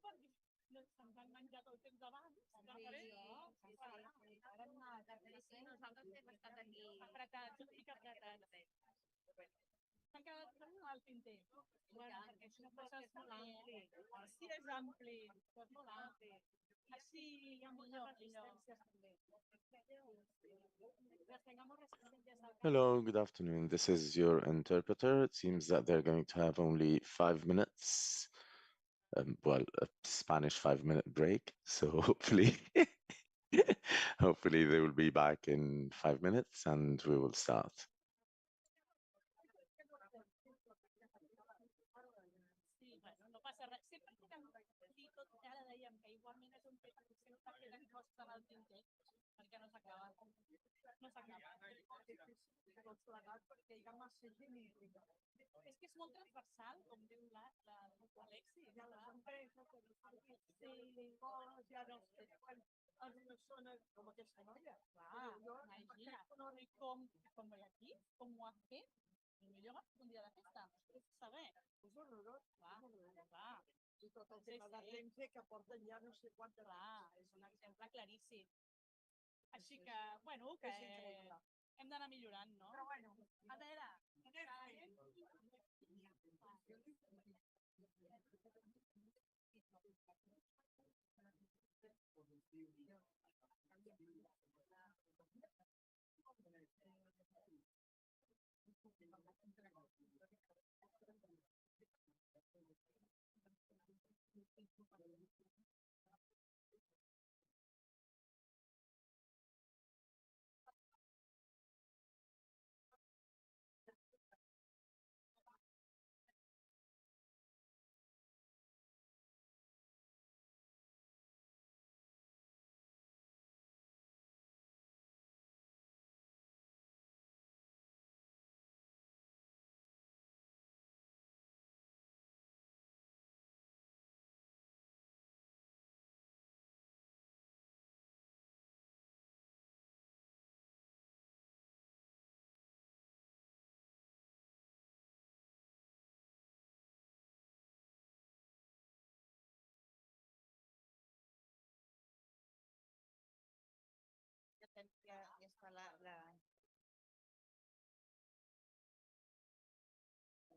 se'ns han menjat el temps abans. Nosaltres hem estat aquí apretats, s'han quedat al tinter. Bueno, perquè això és molt ampli. Sí, és ampli. És molt ampli. Així hi ha moltes resistències també. Hello, good afternoon. This is your interpreter. It seems that they're going to have only 5 minutes. Well, a Spanish 5 minute break. So hopefully, hopefully they will be back in 5 minutes and we will start. Sí, bueno, no passa res. Sempre podem dir tot, ara dèiem que igualment és un tema que sempre queden coses en el tinter, perquè no s'acaba. No s'acaba. Tot plegat perquè hi ha massa genèrica. És que és molt transversal, com diu l'Alexi. Ja les empreses, sí, ja els persones com aquesta noia. Clar, imagina. I com ve aquí, com ho ha fet, millor un dia de festa. Saber. És horrorós. Clar. I tot el tema de Renfe que porten ja no sé quantes... Clar, és un exemple claríssim. Així que, bueno, que hem d'anar millorant, no? Però bueno, a veure... Ya está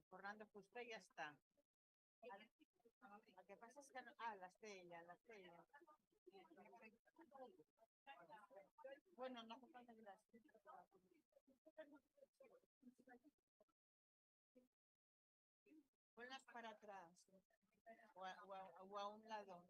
Fernando Fuster ya está. Lo que pasa es que... la estrella. Bueno, no hace falta que la estrella. Ponlas para atrás. O a un lado.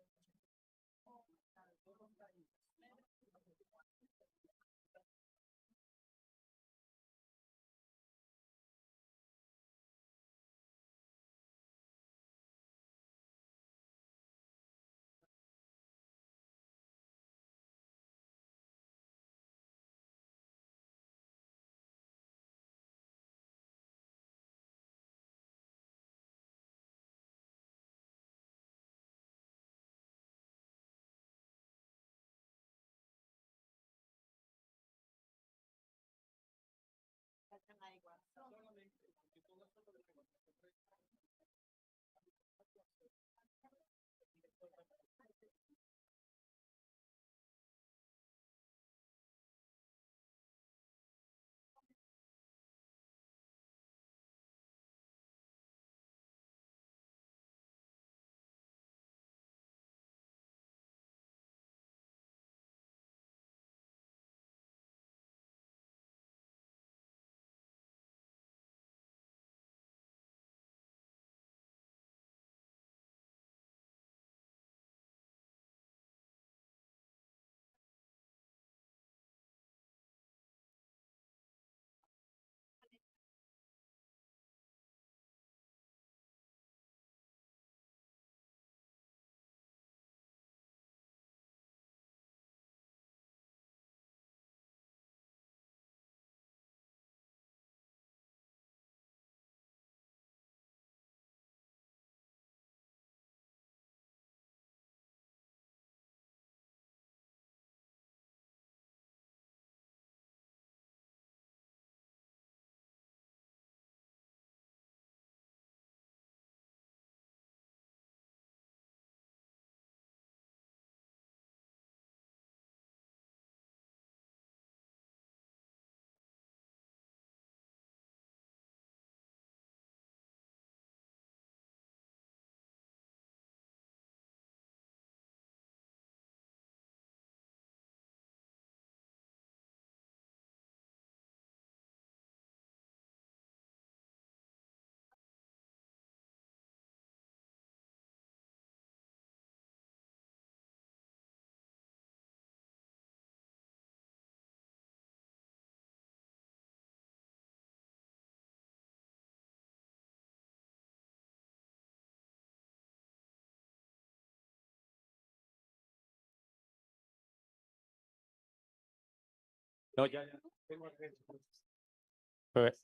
No, ya, ya.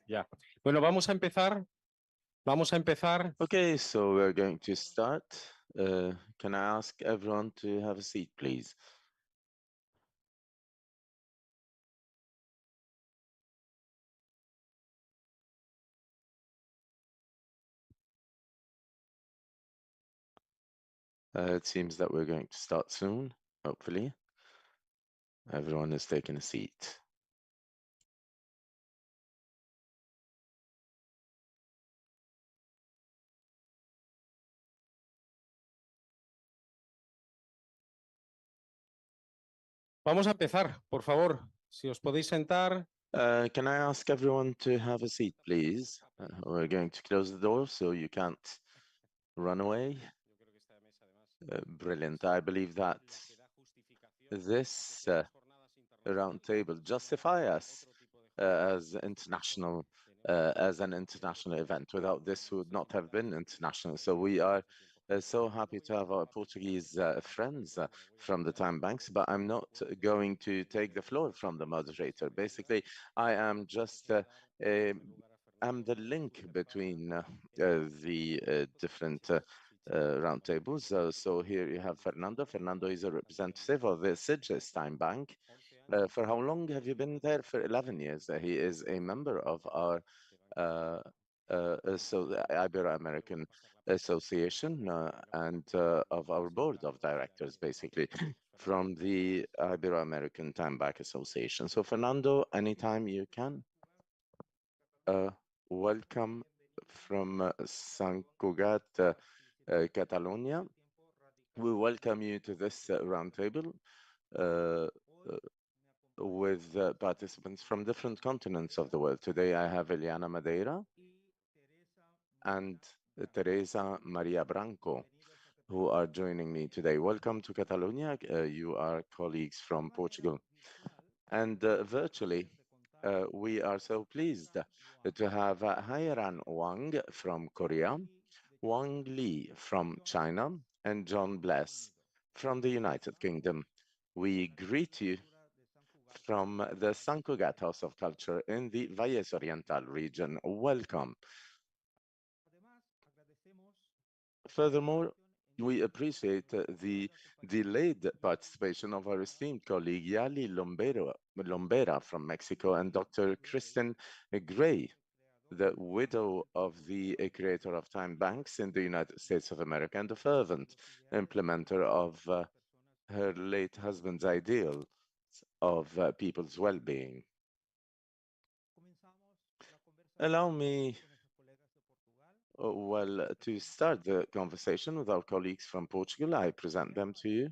Ya. Bueno, vamos a empezar. Vamos a empezar. Okay, so we're going to start. Can I ask everyone to have a seat, please? It seems that we're going to start soon, hopefully. Everyone is taking a seat. Vamos a empezar, por favor. Si os podéis sentar. Can I ask everyone to have a seat, please? We're going to close the door so you can't run away. Brilliant. I believe that this roundtable justify us as international, as an international event. Without this, would not have been international. So we are so happy to have our Portuguese friends from the Timebanks, but I'm not going to take the floor from the moderator. Basically, I am just I'm the link between the different roundtables. So here you have Fernando. Fernando is a representative of the Sitges Time Bank. For how long have you been there? For 11 years. He is a member of our so the Ibero-American Association and of our board of directors, basically, from the Ibero-American Time Bank Association. So Fernando, anytime you can. Welcome from Sant Cugat, Catalonia. We welcome you to this roundtable with participants from different continents of the world. Today I have Eliana Madeira and Teresa Maria Branco, who are joining me today. Welcome to Catalonia. You are colleagues from Portugal. And virtually, we are so pleased to have Hairan Wang from Korea, Wang Li from China, and John Bless from the United Kingdom. We greet you from the Sant Cugat House of Culture in the Valles Oriental region. Welcome. Furthermore, we appreciate the delayed participation of our esteemed colleague Yali Lombera from Mexico and Dr. Kristen Gray, the widow of the creator of Timebanks in the United States of America and a fervent implementer of her late husband's ideal of people's well-being. Allow me to start the conversation with our colleagues from Portugal. I present them to you.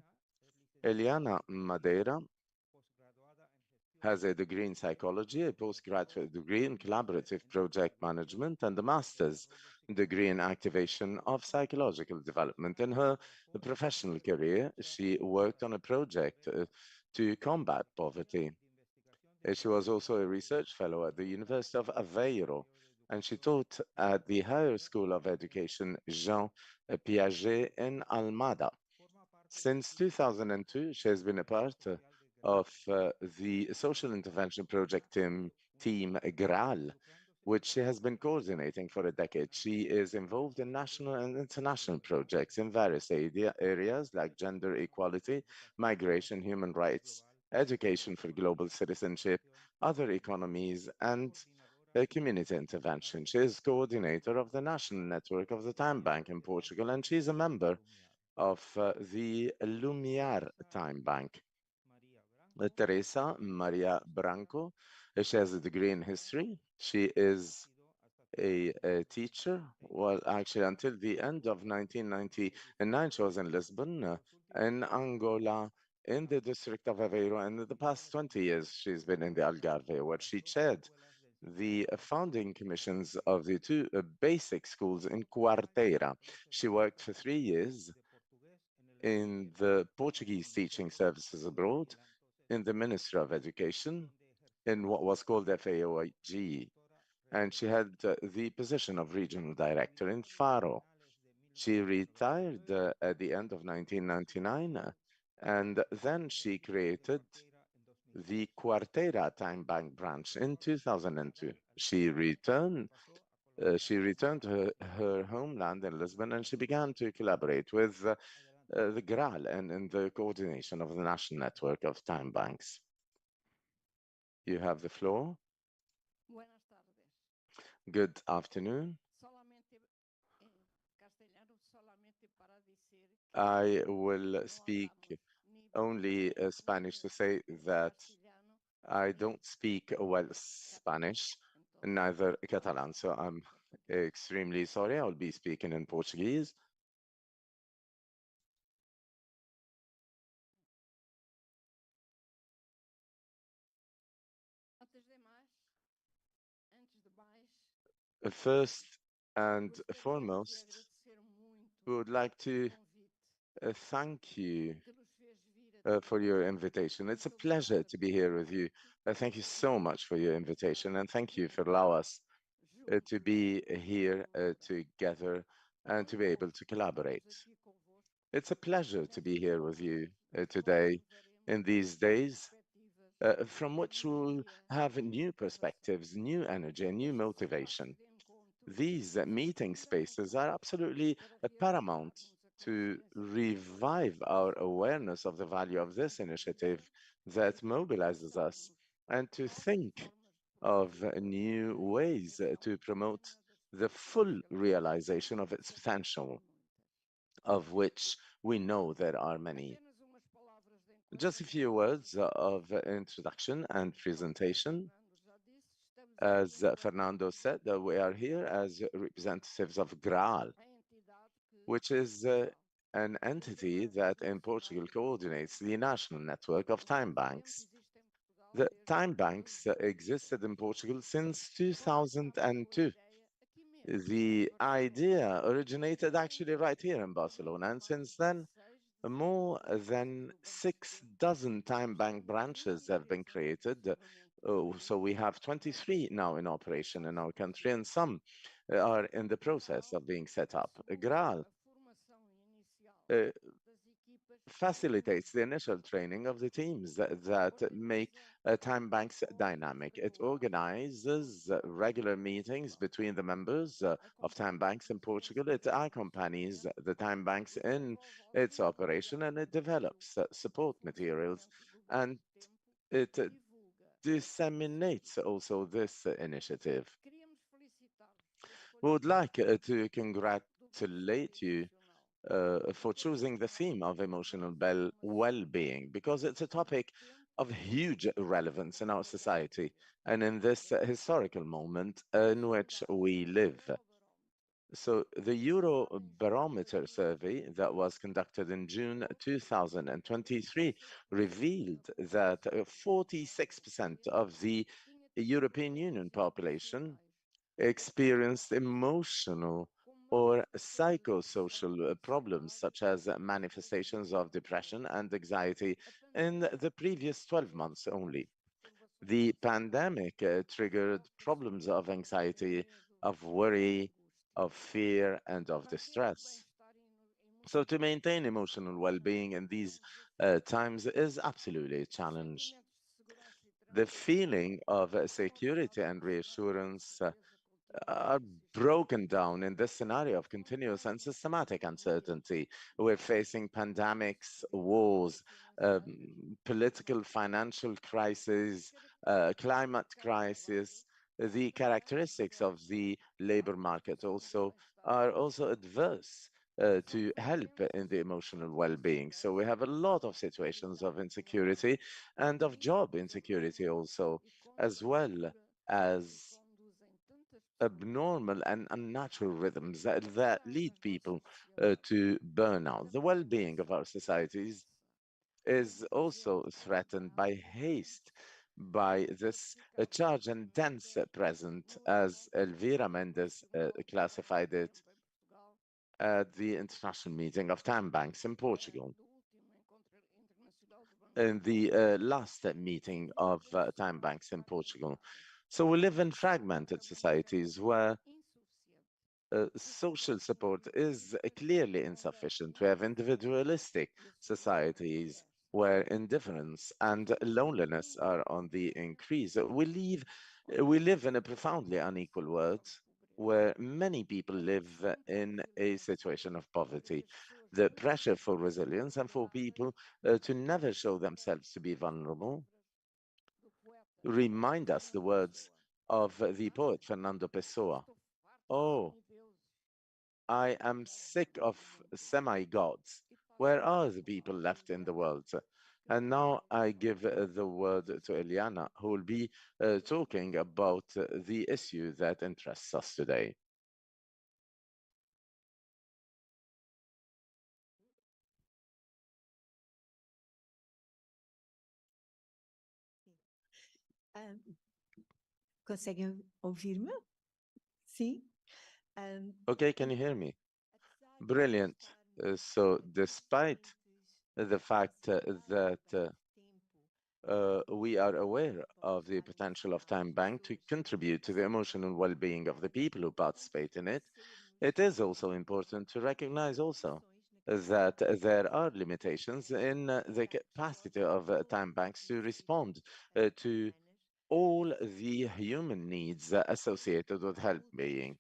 Eliana Madeira has a degree in psychology, a postgraduate degree in collaborative project management, and a master's degree in activation of psychological development. In her professional career, she worked on a project to combat poverty. She was also a research fellow at the University of Aveiro, and she taught at the Higher School of Education Jean Piaget in Almada. Since 2002, she has been a part of the social intervention project team GRAL, which she has been coordinating for a decade. She is involved in national and international projects in various areas like gender equality, migration, human rights, education for global citizenship, other economies, and community intervention. She is coordinator of the national network of the Time Bank in Portugal, and she is a member of the Lumiar Time Bank. Teresa Maria Branco, she has a degree in history. She is a teacher. Well, actually, until the end of 1999, she was in Lisbon, in Angola, in the district of Aveiro, and in the past 20 years, she's been in the Algarve, where she chaired the founding commissions of the two basic schools in Quarteira. She worked for 3 years in the Portuguese teaching services abroad, in the Ministry of Education, in what was called FAOG, and she had the position of regional director in Faro. She retired at the end of 1999, and then she created the Quarteira Time Bank branch in 2002. She returned to her homeland in Lisbon and she began to collaborate with the GRAL and in the coordination of the national network of time banks. You have the floor. Buenas tardes. Good afternoon. Solamente en castellano, solamente para decir I que will no speak hablamos ni only portugués Spanish to ni say that castellano, I ni don't speak well Spanish, neither Catalan, so I'm extremely sorry. I'll be speaking in Portuguese. Antes de mais, First and gostaria de foremost, agradecer muito we would like o to convite thank you que nos fez vir até for your invitation. It's a pleasure to be here with you. Thank you so much for your invitation, and thank you for allowing us to be here together and to be able to collaborate. It's a pleasure to be here with you today in these days from which we'll have new perspectives, new energy, and new motivation. These meeting spaces are absolutely paramount to revive our awareness of the value of this initiative that mobilizes us and to think of new ways to promote the full realization of its potential, of which we know there are many. Just a few words of introduction and presentation. As Fernando said, we are here as representatives of GRAL, which is an entity that in Portugal coordinates the national network of time banks. The time banks existed in Portugal since 2002. The idea originated actually right here in Barcelona, and since then, more than 6 dozen time bank branches have been created. So we have 23 now in operation in our country, and some are in the process of being set up. GRAL facilitates the initial training of the teams that make time banks dynamic. It organizes regular meetings between the members of time banks in Portugal. It accompanies the time banks in its operation, and it develops support materials, and it disseminates also this initiative. We would like to congratulate you for choosing the theme of emotional well-being, because it's a topic of huge relevance in our society and in this historical moment in which we live. So the Eurobarometer survey that was conducted in June 2023 revealed that 46% of the European Union population experienced emotional or psychosocial problems, such as manifestations of depression and anxiety in the previous 12 months only. The pandemic triggered problems of anxiety, of worry, of fear, and of distress. So to maintain emotional well-being in these times is absolutely a challenge. The feeling of security and reassurance are broken down in this scenario of continuous and systematic uncertainty. We're facing pandemics, wars, political, financial crises, climate crisis. The characteristics of the labor market also are also adverse to help in the emotional well-being. So we have a lot of situations of insecurity and of job insecurity also, as well as abnormal and unnatural rhythms that lead people to burnout. The well-being of our societies is also threatened by haste, by this charge and dense present, as Elvira Mendes classified it at the international meeting of time banks in Portugal. In the last meeting of time banks in Portugal. So we live in fragmented societies where social support is clearly insufficient. We have individualistic societies where indifference and loneliness are on the increase. We live in a profoundly unequal world where many people live in a situation of poverty. The pressure for resilience and for people to never show themselves to be vulnerable remind us the words of the poet Fernando Pessoa. Oh, I am sick of semi-gods. Where are the people left in the world? And now I give the word to Eliana, who will be talking about the issue that interests us today. Conseguem ouvir-me? Sim? Okay, can you hear me? Brilliant. So despite the fact that we are aware of the potential of Time Bank to contribute to the emotional well-being of the people who participate in it, it is also important to recognize also that there are limitations in the capacity of time banks to respond to all the human needs associated with health being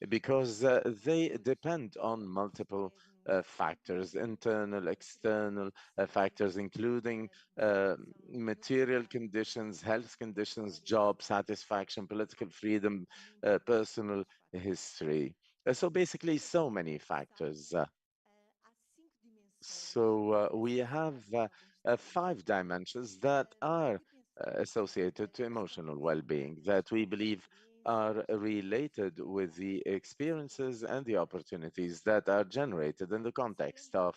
because they depend on multiple factors, internal, external factors, including material conditions, health conditions, job satisfaction, political freedom, personal history. So basically, so many factors. We have 5 dimensions that are associated to emotional well-being that we believe are related with the experiences and the opportunities that are generated in the context of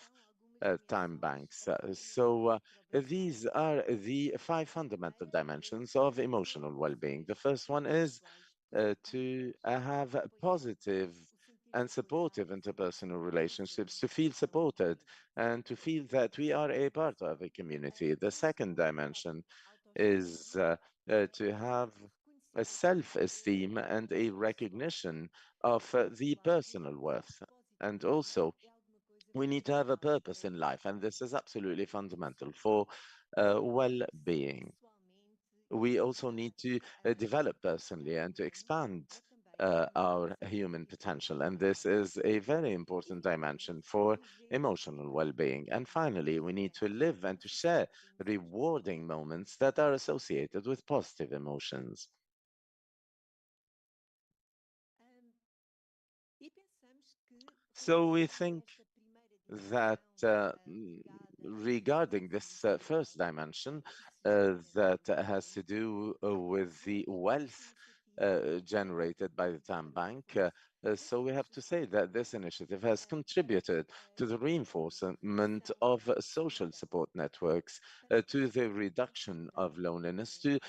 time banks. These are the 5 fundamental dimensions of emotional well-being. The first one is to have positive and supportive interpersonal relationships, to feel supported and to feel that we are a part of a community. The second dimension is to have a self-esteem and a recognition of the personal worth. And also, we need to have a purpose in life, and this is absolutely fundamental for well-being. We also need to develop personally and to expand our human potential. And this is a very important dimension for emotional well-being. And finally, we need to live and to share rewarding moments that are associated with positive emotions. So we think that regarding this first dimension that has to do with the wealth generated by the Time Bank. So we have to say that this initiative has contributed to the reinforcement of social support networks, to the reduction of loneliness, to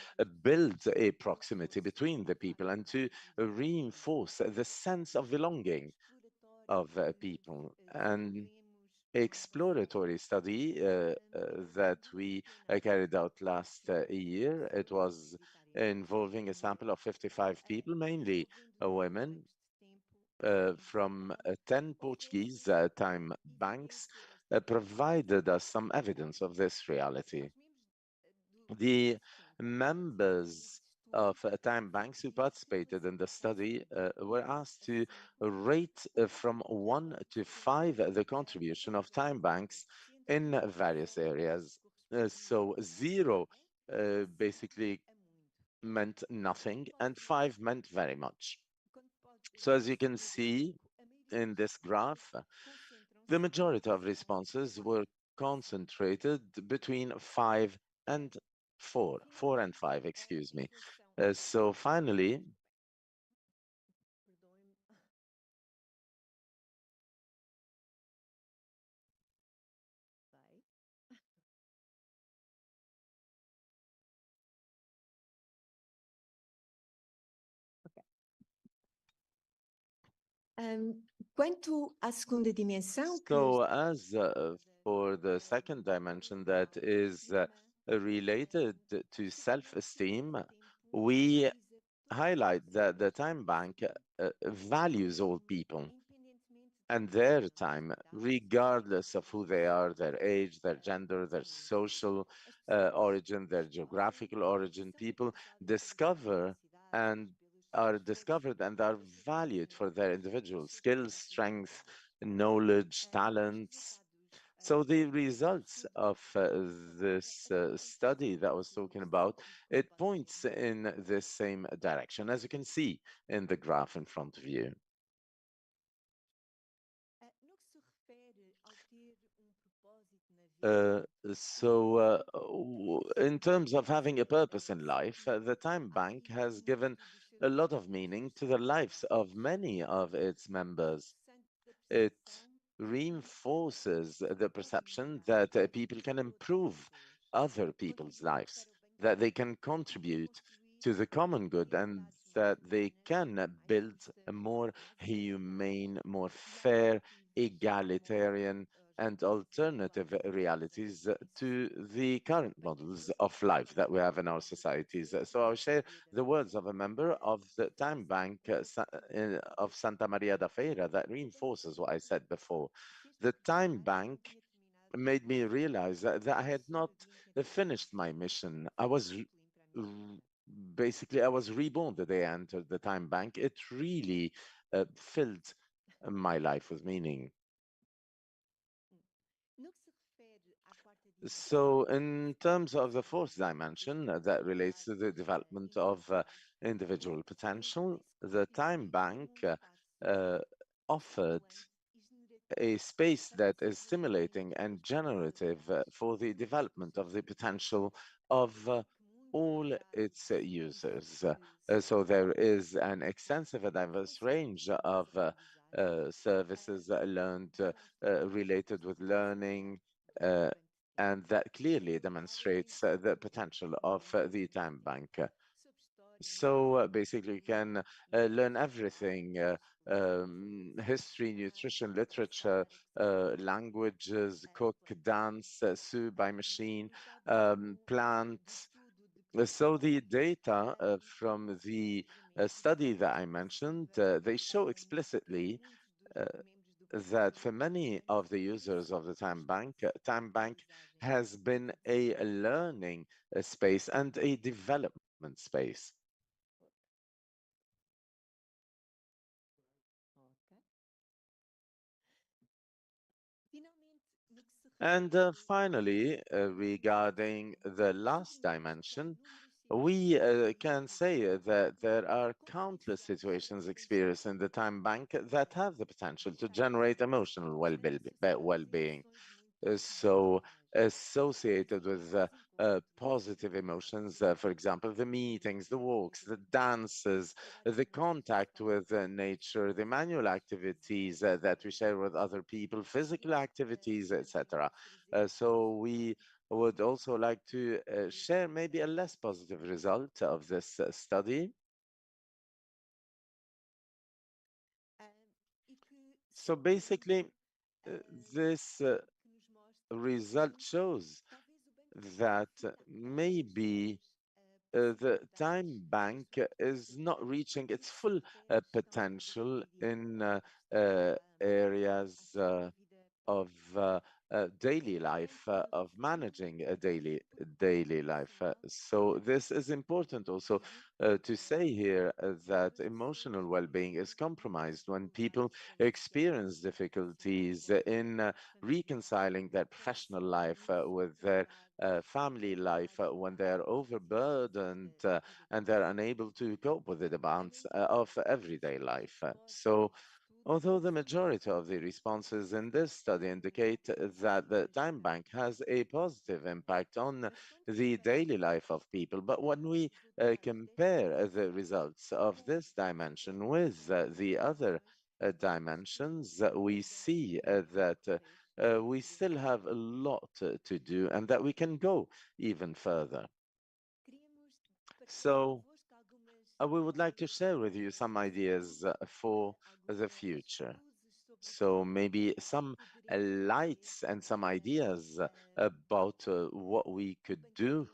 build a proximity between the people, and to reinforce the sense of belonging of people. And exploratory study that we carried out last year. It was involving a sample of 55 people, mainly women, from 10 Portuguese time banks, provided us some evidence of this reality. The members of time banks who participated in the study were asked to rate from 1 to 5 the contribution of time banks in various areas. So 0 basically meant nothing, and 5 meant very much. So as you can see in this graph, the majority of responses were concentrated between 5 and 4, 4 and 5, excuse me. So finally, Quanto à segunda dimensão, so as for the second dimension that is related to self-esteem, we highlight that the Time Bank values all people and their time, regardless of who they are, their age, their gender, their social origin, their geographical origin. People discover and are discovered and are valued for their individual skills, strength, knowledge, talents. So the results of this study that I was talking about, it points in this same direction, as you can see in the graph in front of you. In terms of having a purpose in life, the Time Bank has given a lot of meaning to the lives of many of its members. It reinforces the perception that people can improve other people's lives, that they can contribute to the common good, and that they can build a more humane, more fair, egalitarian, and alternative realities to the current models of life that we have in our societies. So I'll share the words of a member of the Time Bank of Santa Maria da Feira that reinforces what I said before. The Time Bank made me realize that I had not finished my mission. Basically, I was reborn the day I entered the Time Bank. It really filled my life with meaning. So in terms of the fourth dimension that relates to the development of individual potential, the Time Bank offered a space that is stimulating and generative for the development of the potential of all its users. So there is an extensive and diverse range of services learned related with learning, and that clearly demonstrates the potential of the Time Bank. So basically, you can learn everything, history, nutrition, literature, languages, cook, dance, sew by machine, plants. So the data from the study that I mentioned, they show explicitly that for many of the users of the Time Bank has been a learning space and a development space. And finally, regarding the last dimension, we can say that there are countless situations experienced in the Time Bank that have the potential to generate emotional well-being. So associated with positive emotions, for example, the meetings, the walks, the dances, the contact with nature, the manual activities that we share with other people, physical activities, etc. So we would also like to share maybe a less positive result of this study. So basically, this result shows that maybe the Time Bank is not reaching its full potential in areas of daily life, of managing a daily life. So this is important also to say here that emotional well-being is compromised when people experience difficulties in reconciling their professional life with their family life, when they're overburdened and they're unable to cope with the demands of everyday life. So although the majority of the responses in this study indicate that the Time Bank has a positive impact on the daily life of people, but when we compare the results of this dimension with the other dimensions, we see that we still have a lot to do and that we can go even further. So we would like to share with you some ideas for the future. So maybe some lights and some ideas about what we could do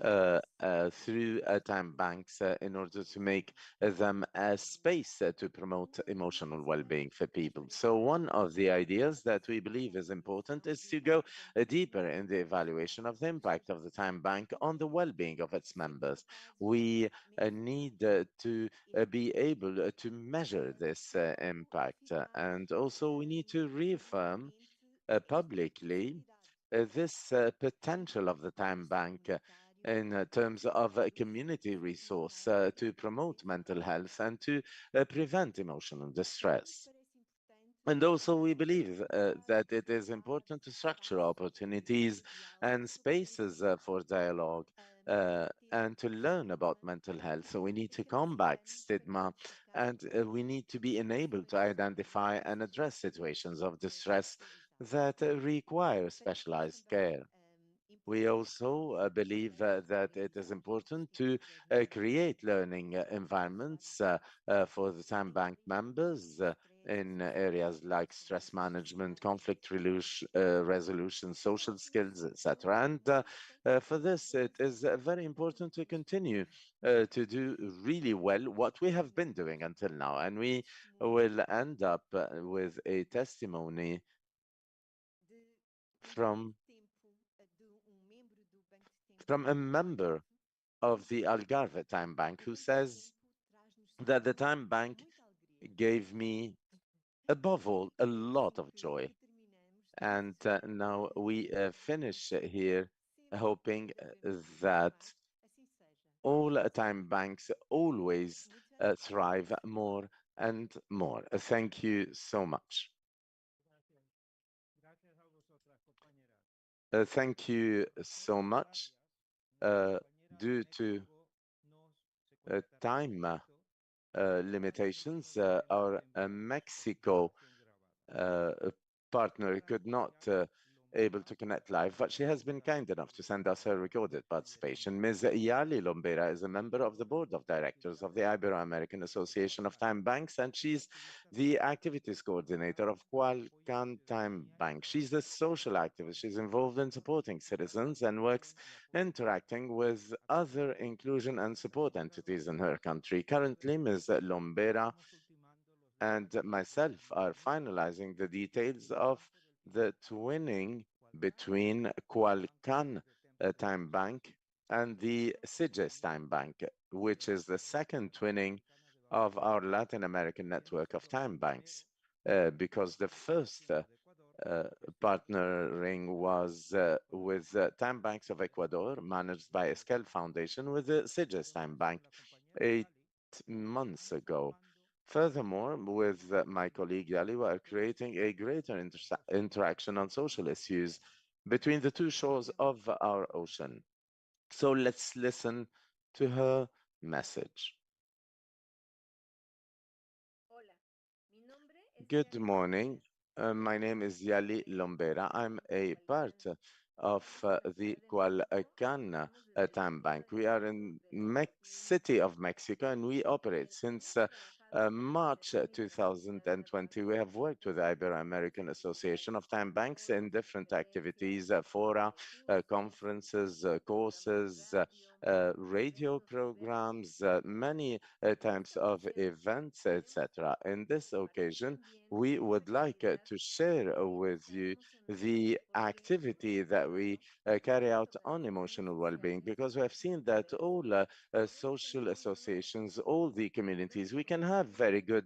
through time banks in order to make them a space to promote emotional well-being for people. So one of the ideas that we believe is important is to go deeper in the evaluation of the impact of the time bank on the well-being of its members. We need to be able to measure this impact, and also we need to reaffirm publicly this potential of the time bank in terms of a community resource to promote mental health and to prevent emotional distress. And also, we believe that it is important to structure opportunities and spaces for dialogue and to learn about mental health. So we need to combat stigma, and we need to be enabled to identify and address situations of distress that require specialized care. We also believe that it is important to create learning environments for the time bank members in areas like stress management, conflict resolution, social skills, etc. And for this, it is very important to continue to do really well what we have been doing until now. And we will end up with a testimony from a member of the Algarve Time Bank who says that the Time Bank gave me, above all, a lot of joy. And now we finish here hoping that all time banks always thrive more and more. Thank you so much. Thank you so much. Due to time limitations, our Mexico partner could not able to connect live, but she has been kind enough to send us her recorded participation. Ms. Yali Lombera is a member of the board of directors of the Ibero-American Association of Time Banks, and she's the activities coordinator of Cualcan Time Bank. She's the social activist. She's involved in supporting citizens and works interacting with other inclusion and support entities in her country. Currently, Ms. Lombera and myself are finalizing the details of the twinning between Cualcan Time Bank and the SIGES Time Bank, which is the second twinning of our Latin American network of time banks, because the first partnering was with Time Banks of Ecuador, managed by Esquel Foundation, with the SIGES Time Bank 8 months ago. Furthermore, with my colleague Yali, we are creating a greater interaction on social issues between the two shores of our ocean. So let's listen to her message. Good morning. My name is Yali Lombera. I'm a part of the Cualcan Time Bank. We are in city of Mexico, and we operate since March 2020. We have worked with the Ibero-American Association of Time Banks in different activities, fora, conferences, courses, radio programs, many types of events, etc. In this occasion, we would like to share with you the activity that we carry out on emotional well-being, because we have seen that all social associations, all the communities, we can have very good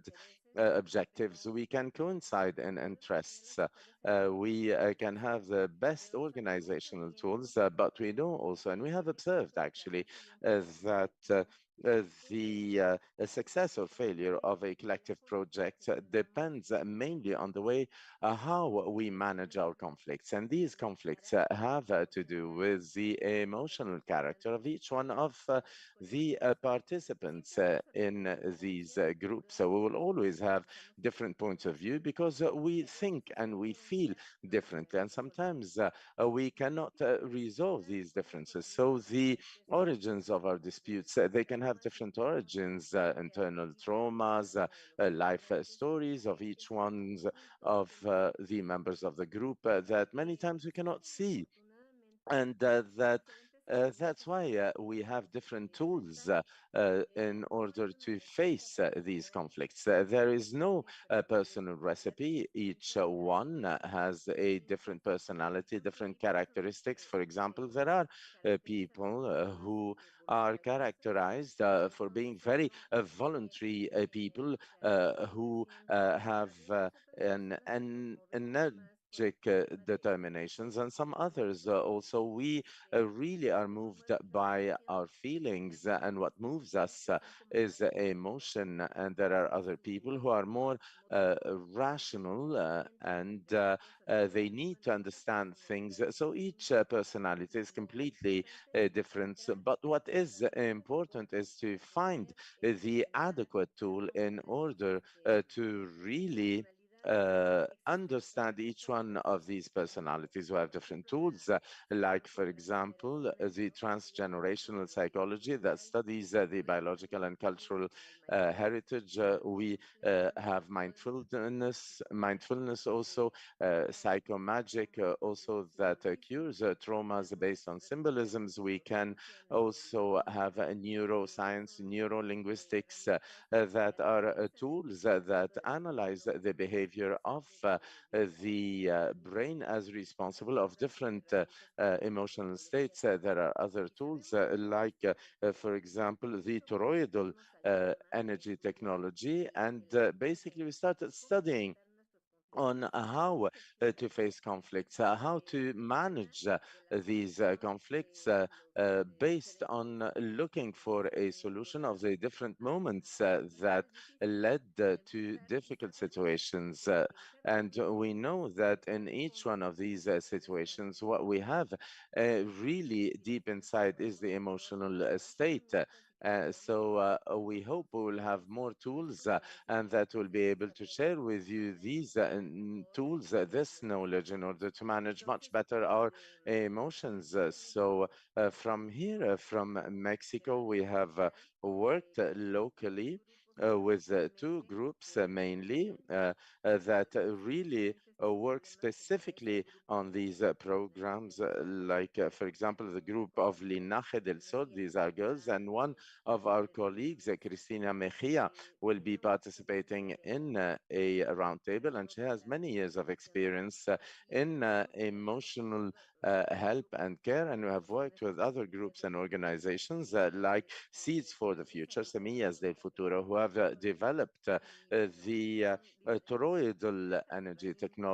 objectives. We can coincide in interests. We can have the best organizational tools, but we know also, and we have observed actually, that the success or failure of a collective project depends mainly on the way how we manage our conflicts. And these conflicts have to do with the emotional character of each one of the participants in these groups. So we will always have different points of view because we think and we feel differently. And sometimes we cannot resolve these differences. So the origins of our disputes, they can have different origins, internal traumas, life stories of each one of the members of the group that many times we cannot see, and that That's why we have different tools in order to face these conflicts. There is no personal recipe. Each one has a different personality, different characteristics. For example, there are people who are characterized for being very voluntary people who have an energetic determinations, and some others also. We really are moved by our feelings, and what moves us is emotion. And there are other people who are more rational and they need to understand things. So each personality is completely different. But what is important is to find the adequate tool in order to really understand each one of these personalities who have different tools, like, for example, the transgenerational psychology that studies the biological and cultural heritage. We have mindfulness also, psychomagic also that cures traumas based on symbolisms. We can also have neuroscience, neurolinguistics that are tools that analyze the behavior of the brain as responsible of different emotional states. There are other tools like, for example, the toroidal energy technology. And basically, we started studying on how to face conflicts, how to manage these conflicts based on looking for a solution of the different moments that led to difficult situations. And we know that in each one of these situations, what we have really deep inside is the emotional state. So we hope we will have more tools and that will be able to share with you these tools, this knowledge, in order to manage much better our emotions. So from here, from Mexico, we have worked locally with two groups mainly that really work specifically on these programs, like, for example, the group of Linaje del Sol. These are girls, and one of our colleagues, Cristina Mejia, will be participating in a roundtable, and she has many years of experience in emotional help and care. And we have worked with other groups and organizations like Seeds for the Future, Semillas del Futuro, who have developed the toroidal energy technology.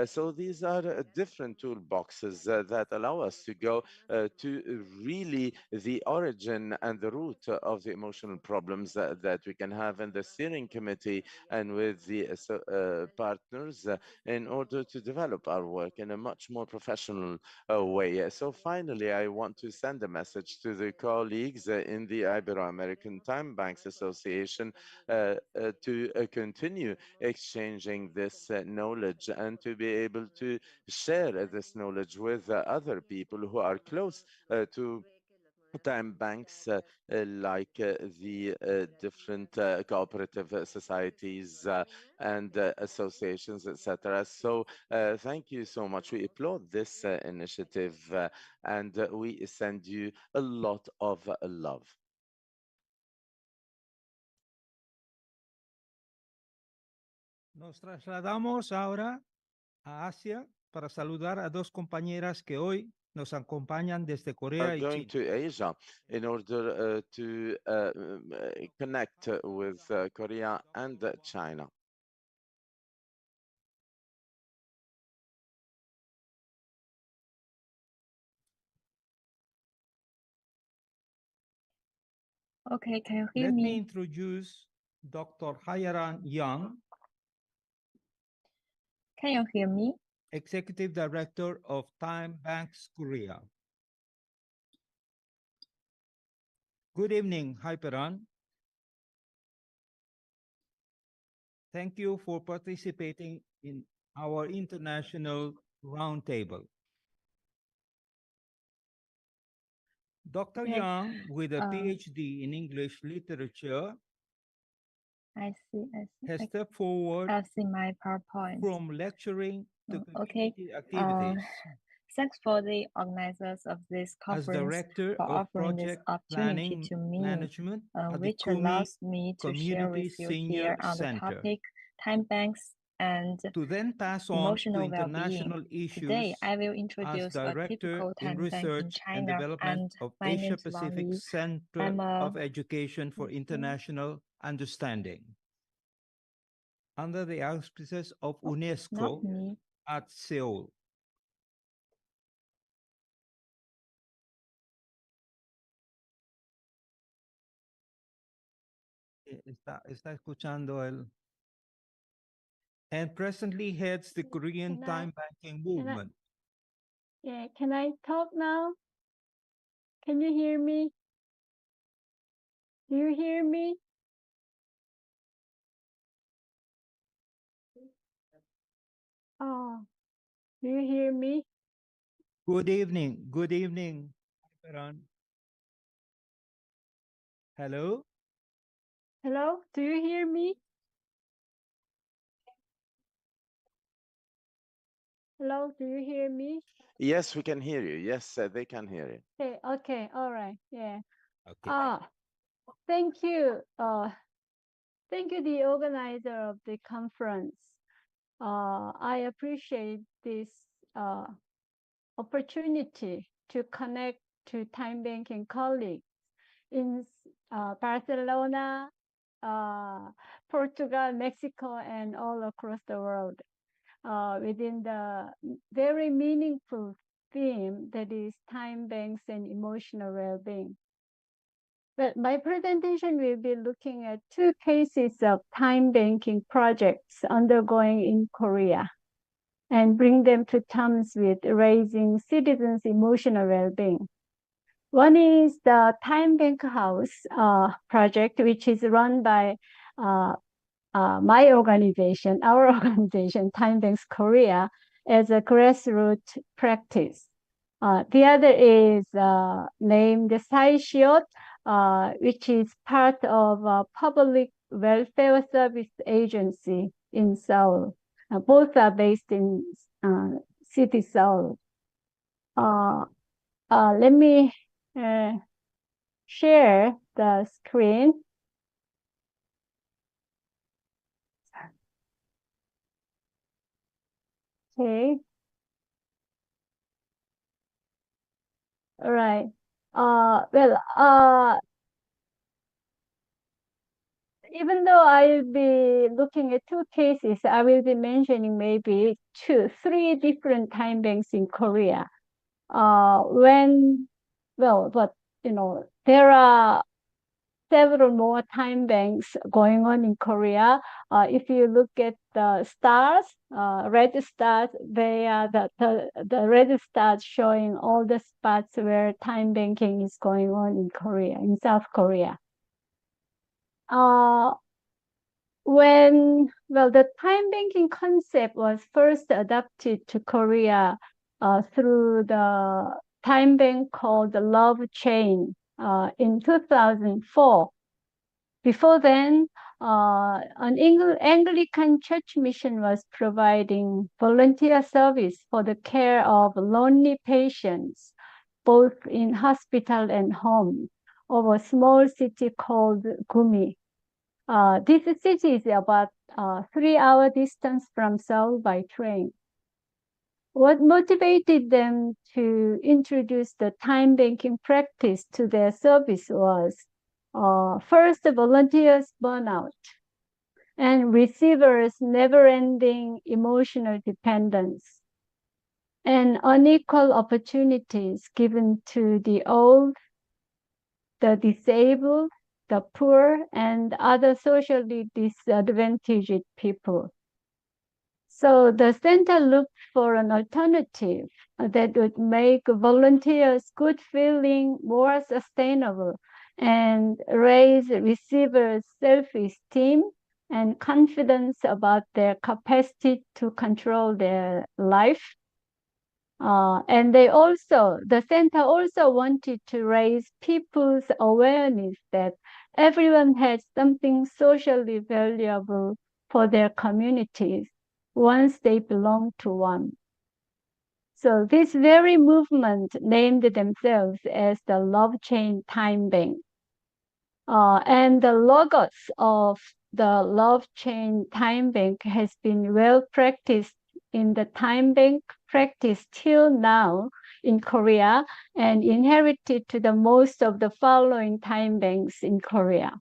So these are different toolboxes that allow us to go to really the origin and the root of the emotional problems that we can have in the steering committee and with the partners in order to develop our work in a much more professional way. So finally, I want to send a message to the colleagues in the Ibero-American Timebanks Association to continue exchanging this knowledge and to be able to share this knowledge with other people who are close to time banks, like the different cooperative societies and associations, etc. So thank you so much. We applaud this initiative and we send you a lot of love. Nos trasladamos ahora a Asia para saludar a dos compañeras que hoy nos acompañan desde Corea y Going China. to Asia in order to connect with Korea and China. Okay, can you hear Let me me? introduce Dr. Hayaran Yang, Can you hear me? Executive Director of Timebanks Korea. Good evening, Hyperon. Thank you for participating in our international roundtable. Dr. Yes, Yang, with a uh, PhD in English literature, I see. has I, stepped forward I've seen my PowerPoint. from lecturing to Okay. community activities. Thanks for the organizers of this As conference Director for of offering this Project opportunity Planning to me, Management at the which Kumi allows me to share Community with you Senior here on the Center. topic time banks and To then pass on to emotional well-being. international Today, issues I will as introduce a Director typical in time bank in Research and China, Development and of my Asia name is Pacific Wang Yi. Center I'm a of Education for International Understanding under the auspices of not UNESCO me. at Seoul. Está escuchando el. And presently heads the Korean Can I- time banking movement. Yeah, can I talk now? Can you hear me? Do you hear me? Oh, do you hear me? Good evening. Good evening. Peron. Hello. Hello, do you hear me? Hello, do you hear me? Yes, we can hear you. Yes, they can hear you. Okay, all right, yeah. Okay. Thank you. Thank you, the organizer of the conference. I appreciate this opportunity to connect to time banking colleagues in Barcelona, Portugal, Mexico, and all across the world within the very meaningful theme that is time banks and emotional well-being. But my presentation will be looking at two cases of time banking projects undergoing in Korea and bring them to terms with raising citizens' emotional well-being. One is the Time Bank House project, which is run by my organization, our organization, Time Banks Korea, as a grassroots practice. The other is named Saishiot, which is part of a public welfare service agency in Seoul. Both are based in city Seoul. Let me share the screen. Okay. All right. Even though I'll be looking at two cases, I will be mentioning maybe three different time banks in Korea. But there are several more time banks going on in Korea. If you look at the stars, red stars, they are the red stars showing all the spots where time banking is going on in Korea, in South Korea. The time banking concept was first adopted to Korea through the time bank called the Love Chain in 2004. Before then, an Anglican church mission was providing volunteer service for the care of lonely patients, both in hospital and home, of a small city called Gumi. This city is about 3-hour distance from Seoul by train. What motivated them to introduce the time banking practice to their service was first, volunteers burnout and receivers' never-ending emotional dependence and unequal opportunities given to the old, the disabled, the poor, and other socially disadvantaged people. So the center looked for an alternative that would make volunteers' good feeling more sustainable and raise receivers' self-esteem and confidence about their capacity to control their life. And the center also wanted to raise people's awareness that everyone has something socially valuable for their communities once they belong to one. So this very movement named themselves as the Love Chain Time Bank. And the logos of the Love Chain Time Bank has been well practiced in the time bank practice till now in Korea and inherited to the most of the following time banks in Korea.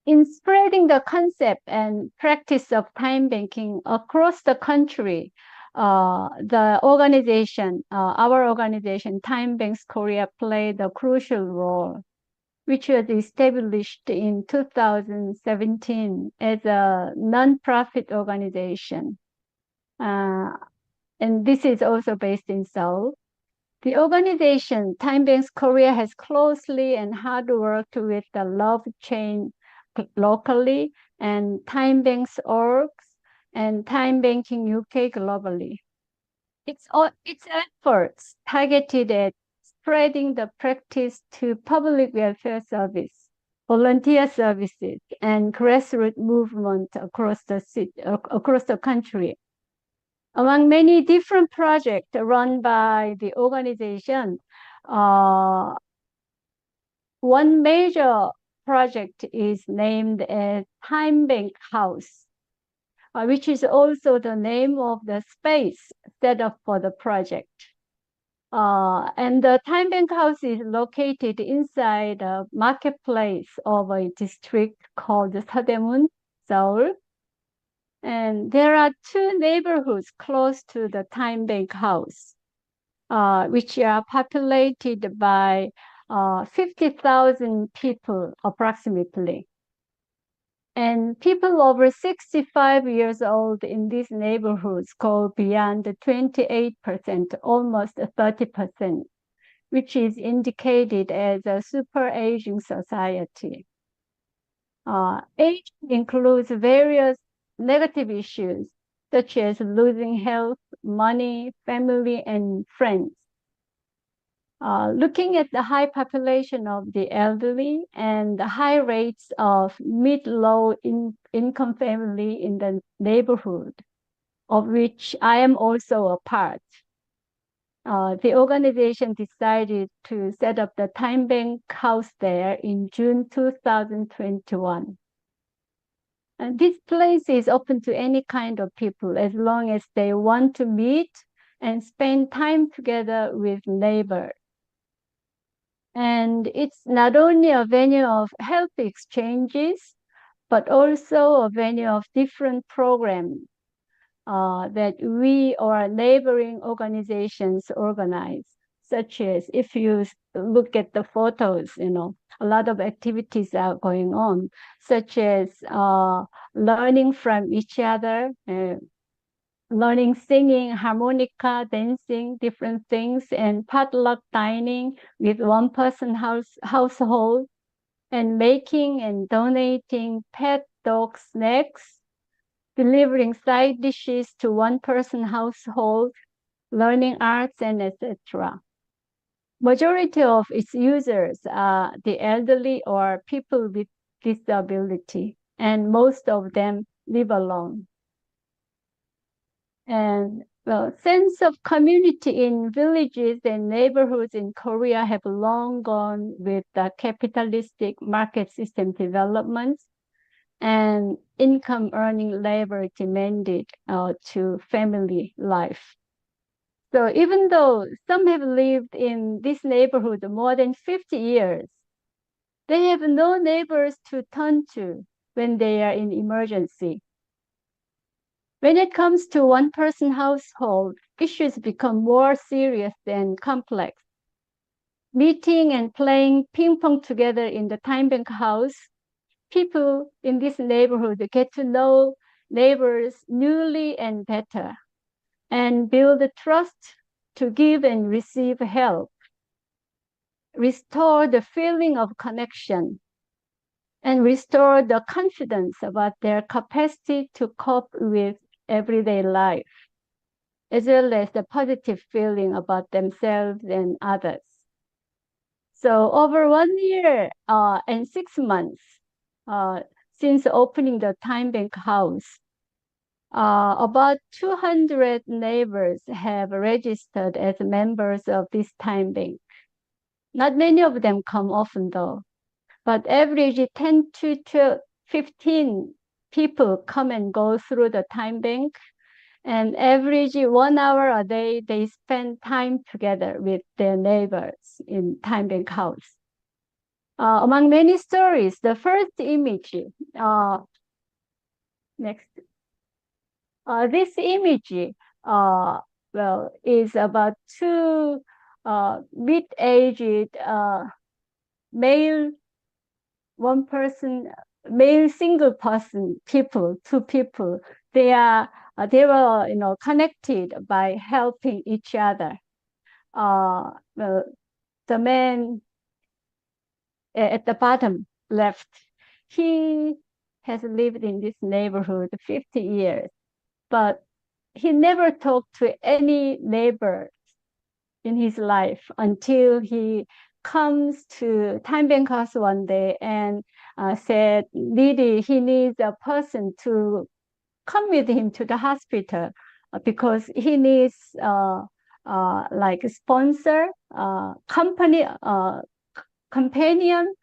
In spreading the concept and practice of time banking across the country, the organization, our organization, Timebanks Korea, played a crucial role, which was established in 2017 as a non-profit organization. And this is also based in Seoul. The organization, Timebanks Korea, has closely and hard worked with the Love Chain locally and Timebanks orgs and Time Banking UK globally. Its efforts targeted at spreading the practice to public welfare service, volunteer services, and grassroots movement across the country. Among many different projects run by the organization, one major project is named as Timebank House, which is also the name of the space set up for the project. And the Timebank House is located inside a marketplace of a district called Seodaemun, Seoul. And there are two neighborhoods close to the Timebank House, which are populated by 50,000 people approximately. And people over 65 years old in these neighborhoods go beyond 28%, almost 30%, which is indicated as a super aging society. Aging includes various negative issues, such as losing health, money, family, and friends. Looking at the high population of the elderly and the high rates of mid-low income family in the neighborhood, of which I am also a part, the organization decided to set up the Timebank House there in June 2021. And this place is open to any kind of people as long as they want to meet and spend time together with neighbors. And it's not only a venue of health exchanges, but also a venue of different programs that we or neighboring organizations organize, such as if you look at the photos, a lot of activities are going on, such as learning from each other, learning singing, harmonica, dancing, different things, and potluck dining with one-person household, and making and donating pet dog snacks, delivering side dishes to one-person household, learning arts, and etc. Majority of its users are the elderly or people with disability, and most of them live alone. And the sense of community in villages and neighborhoods in Korea have long gone with the capitalistic market system developments and income earning labor demanded to family life. So even though some have lived in this neighborhood more than 50 years, they have no neighbors to turn to when they are in emergency. When it comes to one-person household, issues become more serious and complex. Meeting and playing ping pong together in the Timebank House, people in this neighborhood get to know neighbors newly and better, and build trust to give and receive help, restore the feeling of connection, and restore the confidence about their capacity to cope with everyday life, as well as the positive feeling about themselves and others. So over 1 year and 6 months since opening the Timebank House, About 200 neighbors have registered as members of this time bank. Not many of them come often though, but average 10 to 15 people come and go through the time bank, and average 1 hour a day they spend time together with their neighbors in time bank house. Among many stories, the first image, next. This image, well, is about two mid-aged male, one person, male single person people, two people. They were, you know, connected by helping each other. Well, the man at the bottom left, he has lived in this neighborhood 50 years, but he never talked to any neighbor in his life until he comes to Time Bank House one day and said, he needs a person to come with him to the hospital because he needs like a sponsor, company, companion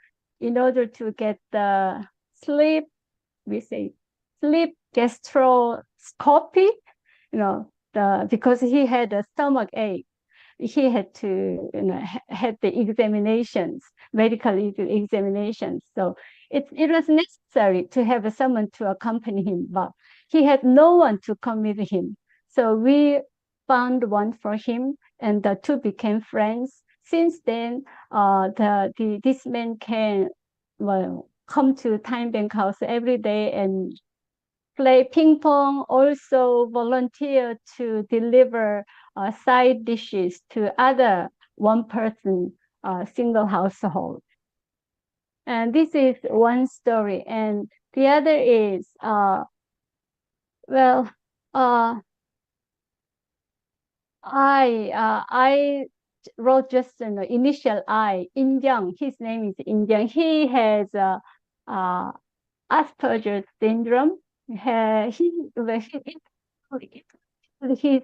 in order to get the sleep, we say sleep gastroscopy, you know, because he had a stomach ache. He had to, you know, had the examinations, medical examinations. So it was necessary to have someone to accompany him, but he had no one to come with him. So we found one for him, and the two became friends. Since then, this man can, well, come to Time Bank House every day and play ping pong, also volunteer to deliver side dishes to other one person single household. And this is one story. And the other is, well, I wrote just an initial I, In Young. His name is In Young. He has Asperger's syndrome. He's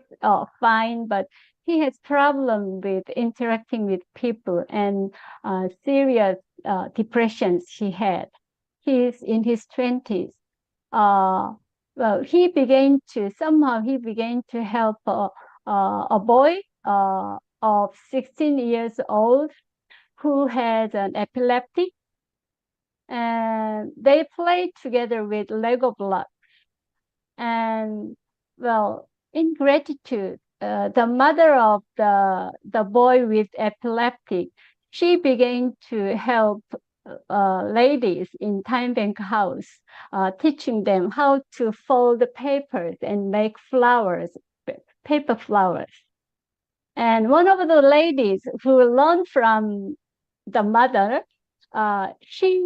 fine, but he has problem with interacting with people and serious depressions he had. He's in his 20s. Well, he began to help a boy of 16 years old who had an epileptic, and they played together with Lego blocks. And well, in gratitude, the mother of the boy with epileptic, she began to help ladies in Time Bank House, teaching them how to fold the papers and make flowers, paper flowers. And one of the ladies who learned from the mother, she,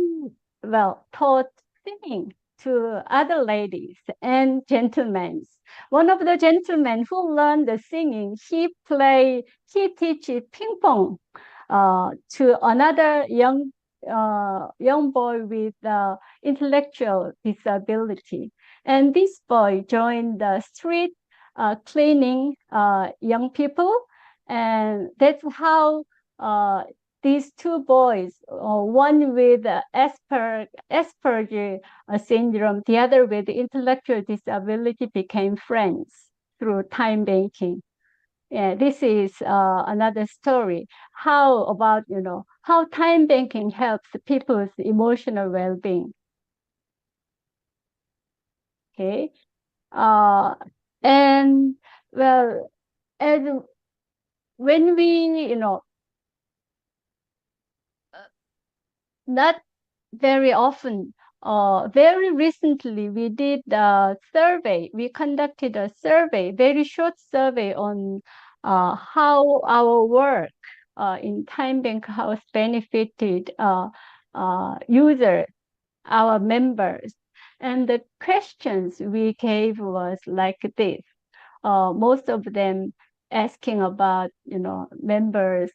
well, taught singing to other ladies and gentlemen. One of the gentlemen who learned the singing, he teaches ping pong to another young boy with intellectual disability. And this boy joined the street cleaning young people. And that's how these two boys, one with Asperger syndrome, the other with intellectual disability, became friends through time banking. Yeah, this is another story. How about, you know, how time banking helps people's emotional well-being. Okay. And well, as when we, you know, not very often, very recently, we did a survey. We conducted a survey, very short survey on how our work in Time Bank House benefited users, our members. And the questions we gave was like this. Most of them asking about, you know, members'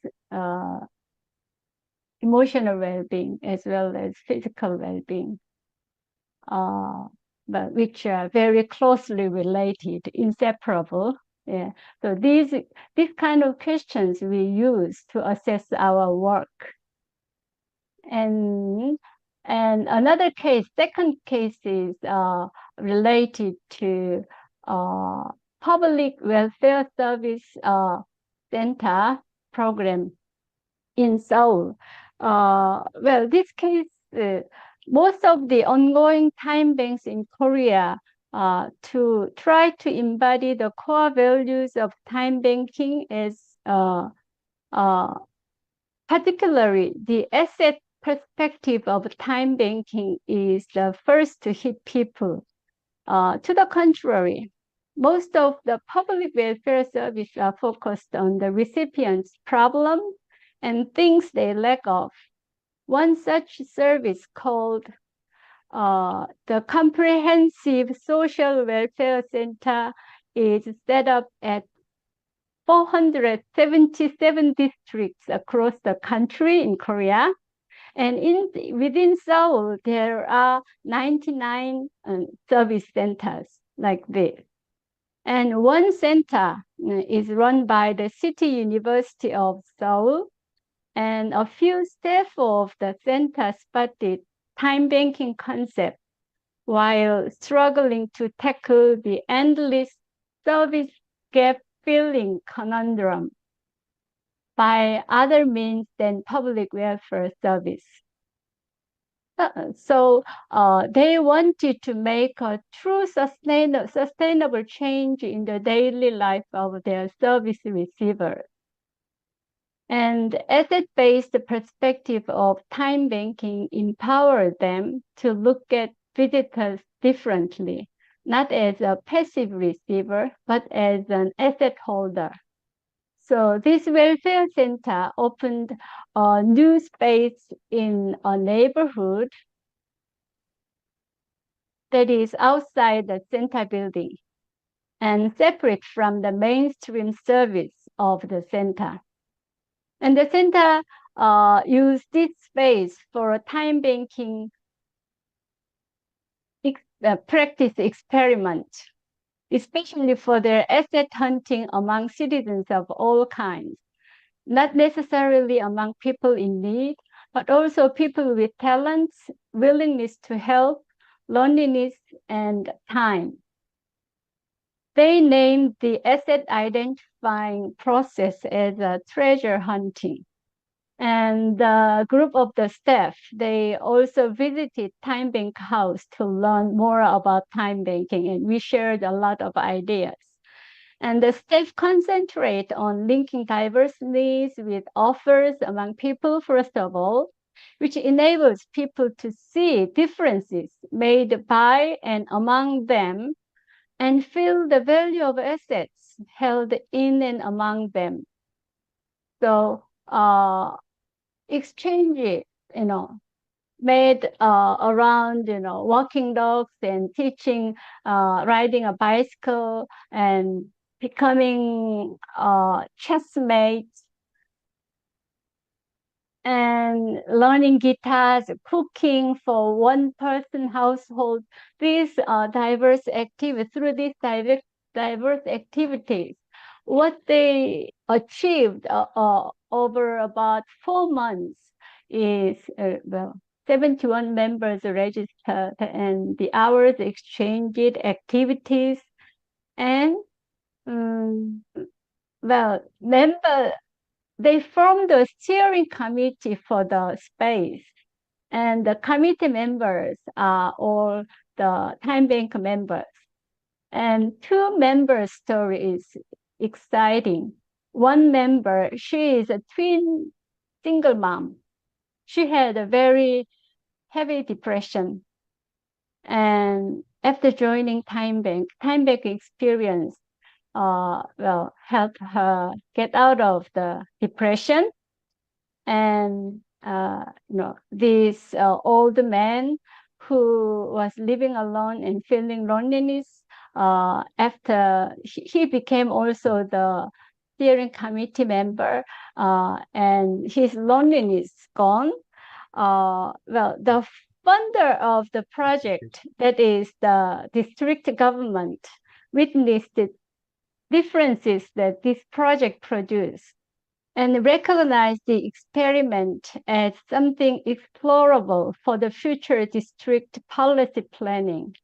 emotional well-being as well as physical well-being. but which are very closely related, inseparable. Yeah. So these kind of questions we use to assess our work. And another case, second case is related to public welfare service center program in Seoul. Well, this case, most of the ongoing time banks in Korea to try to embody the core values of time banking as particularly the asset perspective of time banking is the first to hit people. To the contrary, most of the public welfare services are focused on the recipient's problem and things they lack of. One such service called the Comprehensive Social Welfare Center is set up at 477 districts across the country in Korea. And within Seoul, there are 99 service centers like this. And one center is run by the City University of Seoul. And a few staff of the center spotted time banking concept while struggling to tackle the endless service gap filling conundrum by other means than public welfare service. So they wanted to make a true sustainable change in the daily life of their service receivers. And asset-based perspective of time banking empowered them to look at visitors differently, not as a passive receiver, but as an asset holder. So this welfare center opened a new space in a neighborhood that is outside the center building and separate from the mainstream service of the center. And the center used this space for a time banking practice experiment, especially for their asset hunting among citizens of all kinds, not necessarily among people in need, but also people with talents, willingness to help, loneliness, and time. They named the asset identifying process as a treasure hunting. And the group of the staff, they also visited Time Bank House to learn more about time banking, and we shared a lot of ideas. And the staff concentrate on linking diverse needs with offers among people, first of all, which enables people to see differences made by and among them and feel the value of assets held in and among them. So exchange, made around, walking dogs and teaching, riding a bicycle and becoming chessmates and learning guitars, cooking for one person household. These diverse activities, through these diverse activities, what they achieved over about 4 months is, 71 members registered, and the hours exchanged activities, and they formed a steering committee for the space, and the committee members are all the Time Bank members. And 2 members' story is exciting. One member, she is a twin single mom. She had a very heavy depression. And after joining Time Bank experience helped her get out of the depression. And this old man who was living alone and feeling loneliness, after he became also the steering committee member, and his loneliness gone. The funder of the project, that is the district government, witnessed the differences that this project produced and recognized the experiment as something explorable for the future district policy planning.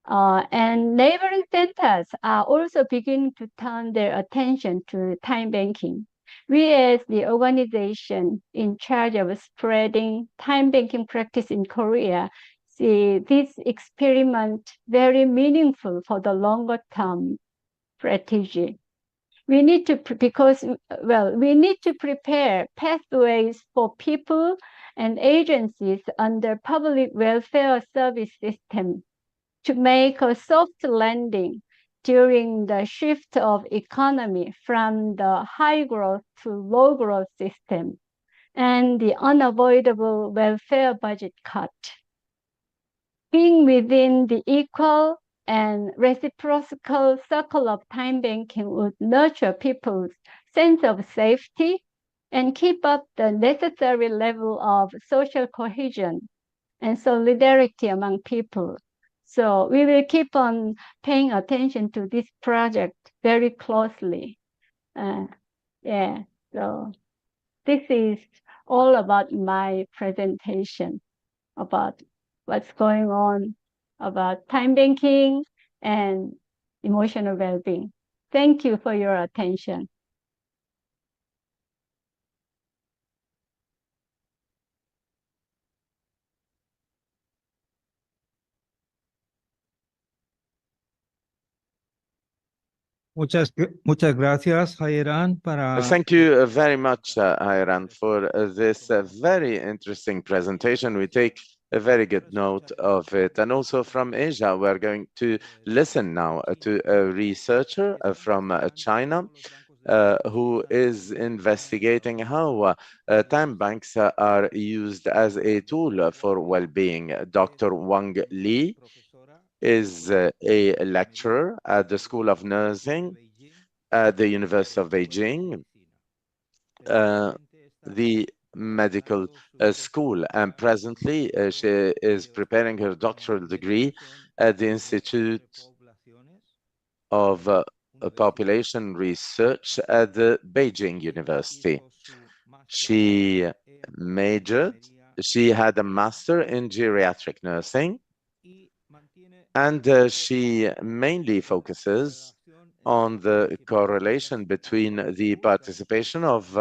And neighboring centers are also beginning to turn their attention to time banking. We, as the organization in charge of spreading time banking practice in Korea, see this experiment very meaningful for the longer term strategy. We need to, we need to prepare pathways for people and agencies under public welfare service system to make a soft landing during the shift of economy from the high growth to low growth system and the unavoidable welfare budget cut. Being within the equal and reciprocal circle of time banking would nurture people's sense of safety and keep up the necessary level of social cohesion and solidarity among people. So we will keep on paying attention to this project very closely. So this is all about my presentation about what's going on about time banking and emotional well-being. Thank you for your attention. Muchas gracias, Jairan, para Thank you very much, Jairan, for this very interesting presentation. We take a very good note of it. And also from Asia, we're going to listen now to a researcher from China who is investigating how time banks are used as a tool for well-being. Dr. Wang Li is a lecturer at the School of Nursing at the University of Beijing, the medical school, and presently she is preparing her doctoral degree at the Institute of Population Research at the Beijing University. She had a master in geriatric nursing, and she mainly focuses on the correlation between the participation of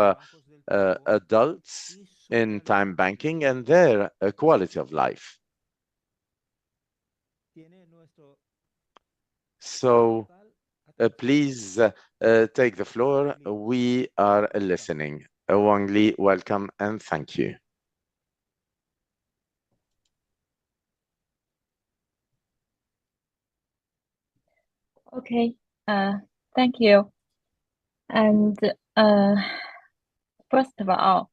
adults in time banking and their quality of life. So please take the floor. We are listening. Wang Li, welcome and thank you. Okay, thank you. And first of all,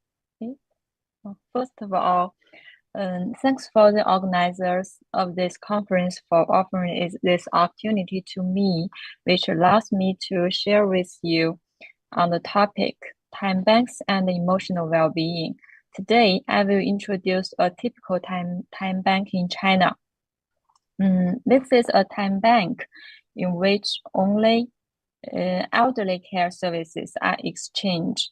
thanks for the organizers of this conference for offering this opportunity to me, which allows me to share with you on the topic time banks and emotional well-being. Today, I will introduce a typical time bank in China. This is a time bank in which only elderly care services are exchanged.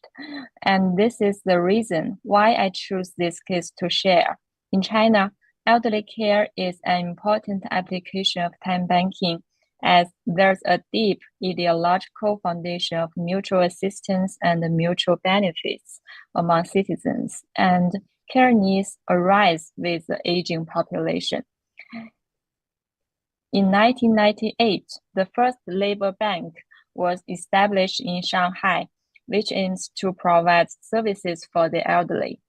And this is the reason why I choose this case to share. In China, elderly care is an important application of time banking, as there's a deep ideological foundation of mutual assistance and mutual benefits among citizens, and care needs arise with the aging population. In 1998, the first labor bank was established in Shanghai, which aims to provide services for the elderly.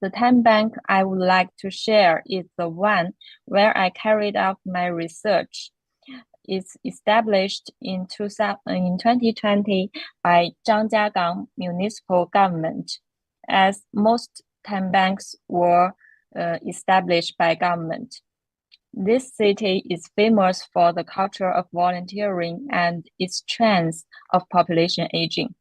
The time bank I would like to share is the one where I carried out my research. It's established in 2020 by Zhangjiagang municipal government, as most time banks were established by government. This city is famous for the culture of volunteering and its trends of population aging.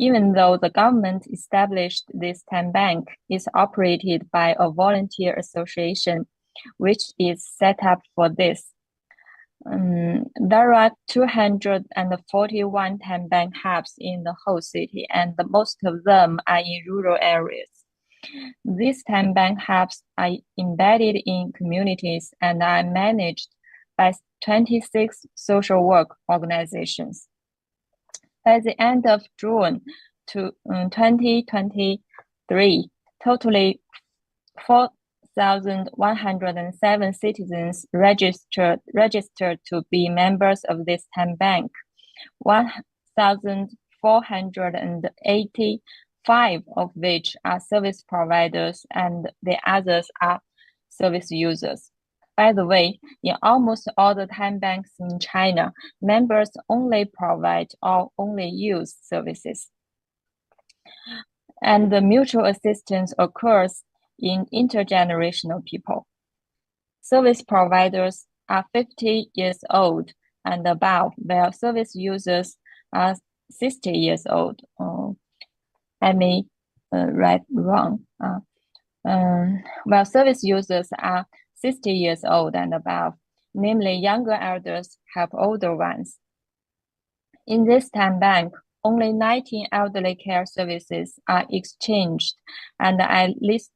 Even though the government established this time bank, it's operated by a volunteer association, which is set up for this. There are 241 time bank hubs in the whole city, and most of them are in rural areas. These time bank hubs are embedded in communities and are managed by 26 social work organizations. By the end of June 2023, totally 4,107 citizens registered to be members of this time bank. 1,485 of which are service providers and the others are service users. By the way, in almost all the time banks in China, members only provide or only use services. And the mutual assistance occurs in intergenerational people. Service providers are 50 years old and above, while service users are 60 years old. I may write wrong. While service users are 60 years old and above, namely younger elders help older ones. In this time bank, only 19 elderly care services are exchanged, and I list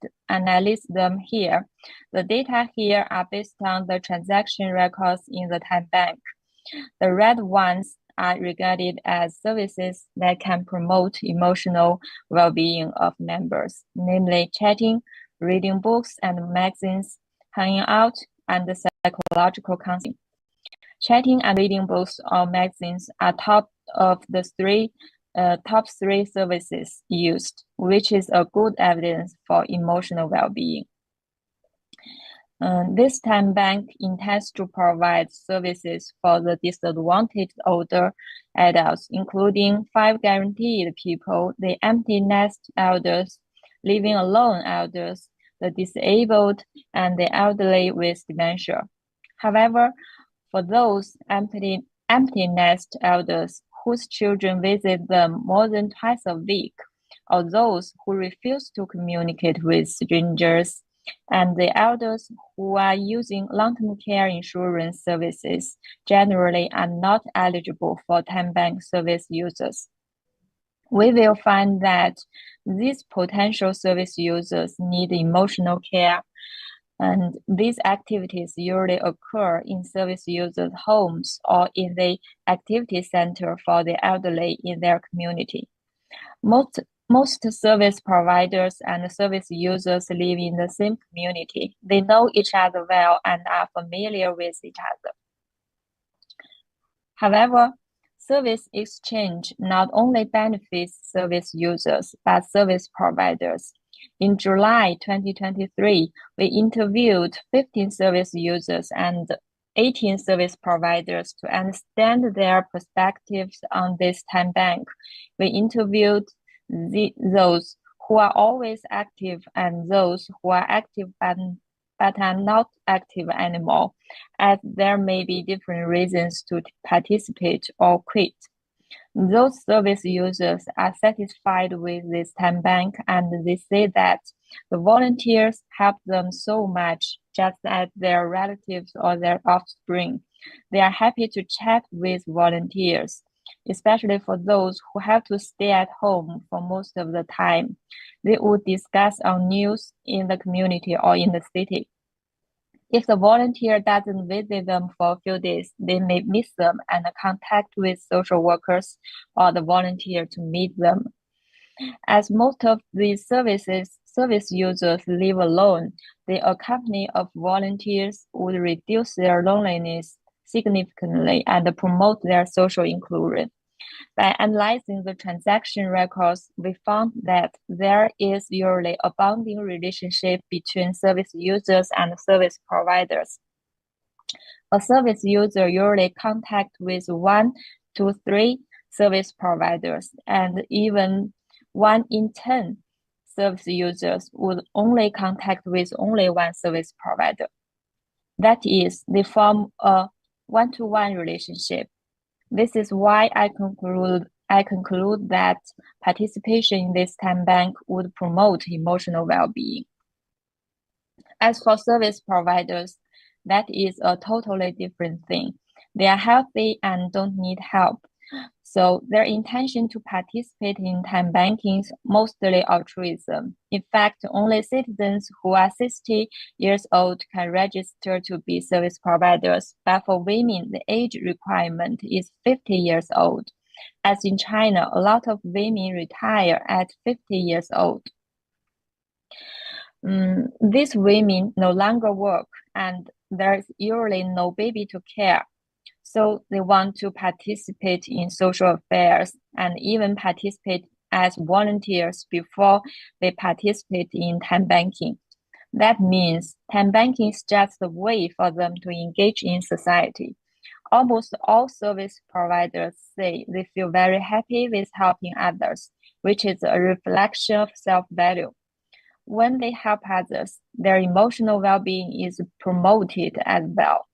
them here. The data here are based on the transaction records in the time bank. The red ones are regarded as services that can promote emotional well-being of members, namely chatting, reading books and magazines, hanging out, and psychological counseling. Chatting and reading books or magazines are top three services used, which is a good evidence for emotional well-being. This time bank intends to provide services for the disadvantaged older adults, including 5 guaranteed people, the empty nest elders, living alone elders, the disabled, and the elderly with dementia. However, for those empty nest elders whose children visit them more than twice a week, or those who refuse to communicate with strangers, and the elders who are using long-term care insurance services generally are not eligible for time bank service users. We will find that these potential service users need emotional care, and these activities usually occur in service users' homes or in the activity center for the elderly in their community. Most service providers and service users live in the same community. They know each other well and are familiar with each other. However, service exchange not only benefits service users, but service providers. In July 2023, we interviewed 15 service users and 18 service providers to understand their perspectives on this time bank. We interviewed those who are always active and those who are active but are not active anymore, as there may be different reasons to participate or quit. Those service users are satisfied with this time bank, and they say that the volunteers help them so much, just as their relatives or their offspring. They are happy to chat with volunteers, especially for those who have to stay at home for most of the time. They would discuss on news in the community or in the city. If the volunteer doesn't visit them for a few days, they may miss them and contact with social workers or the volunteer to meet them. As most of these service users live alone, the company of volunteers would reduce their loneliness significantly and promote their social inclusion. By analyzing the transaction records, we found that there is usually a bonding relationship between service users and service providers. A service user usually contacts with 1 to 3 service providers, and even 1 in 10 service users would only contact with only 1 service provider. That is, they form a one-to-one relationship. This is why I conclude I conclude that participation in this time bank would promote emotional well-being. As for service providers, that is a totally different thing. They are healthy and don't need help. So their intention to participate in time banking is mostly altruism. In fact, only citizens who are 60 years old can register to be service providers, but for women, the age requirement is 50 years old. As in China, a lot of women retire at 50 years old. These women no longer work and there's usually no baby to care. So they want to participate in social affairs and even participate as volunteers before they participate in time banking. That means time banking is just a way for them to engage in society. Almost all service providers say they feel very happy with helping others, which is a reflection of self-value. When they help others, their emotional well-being is promoted as well.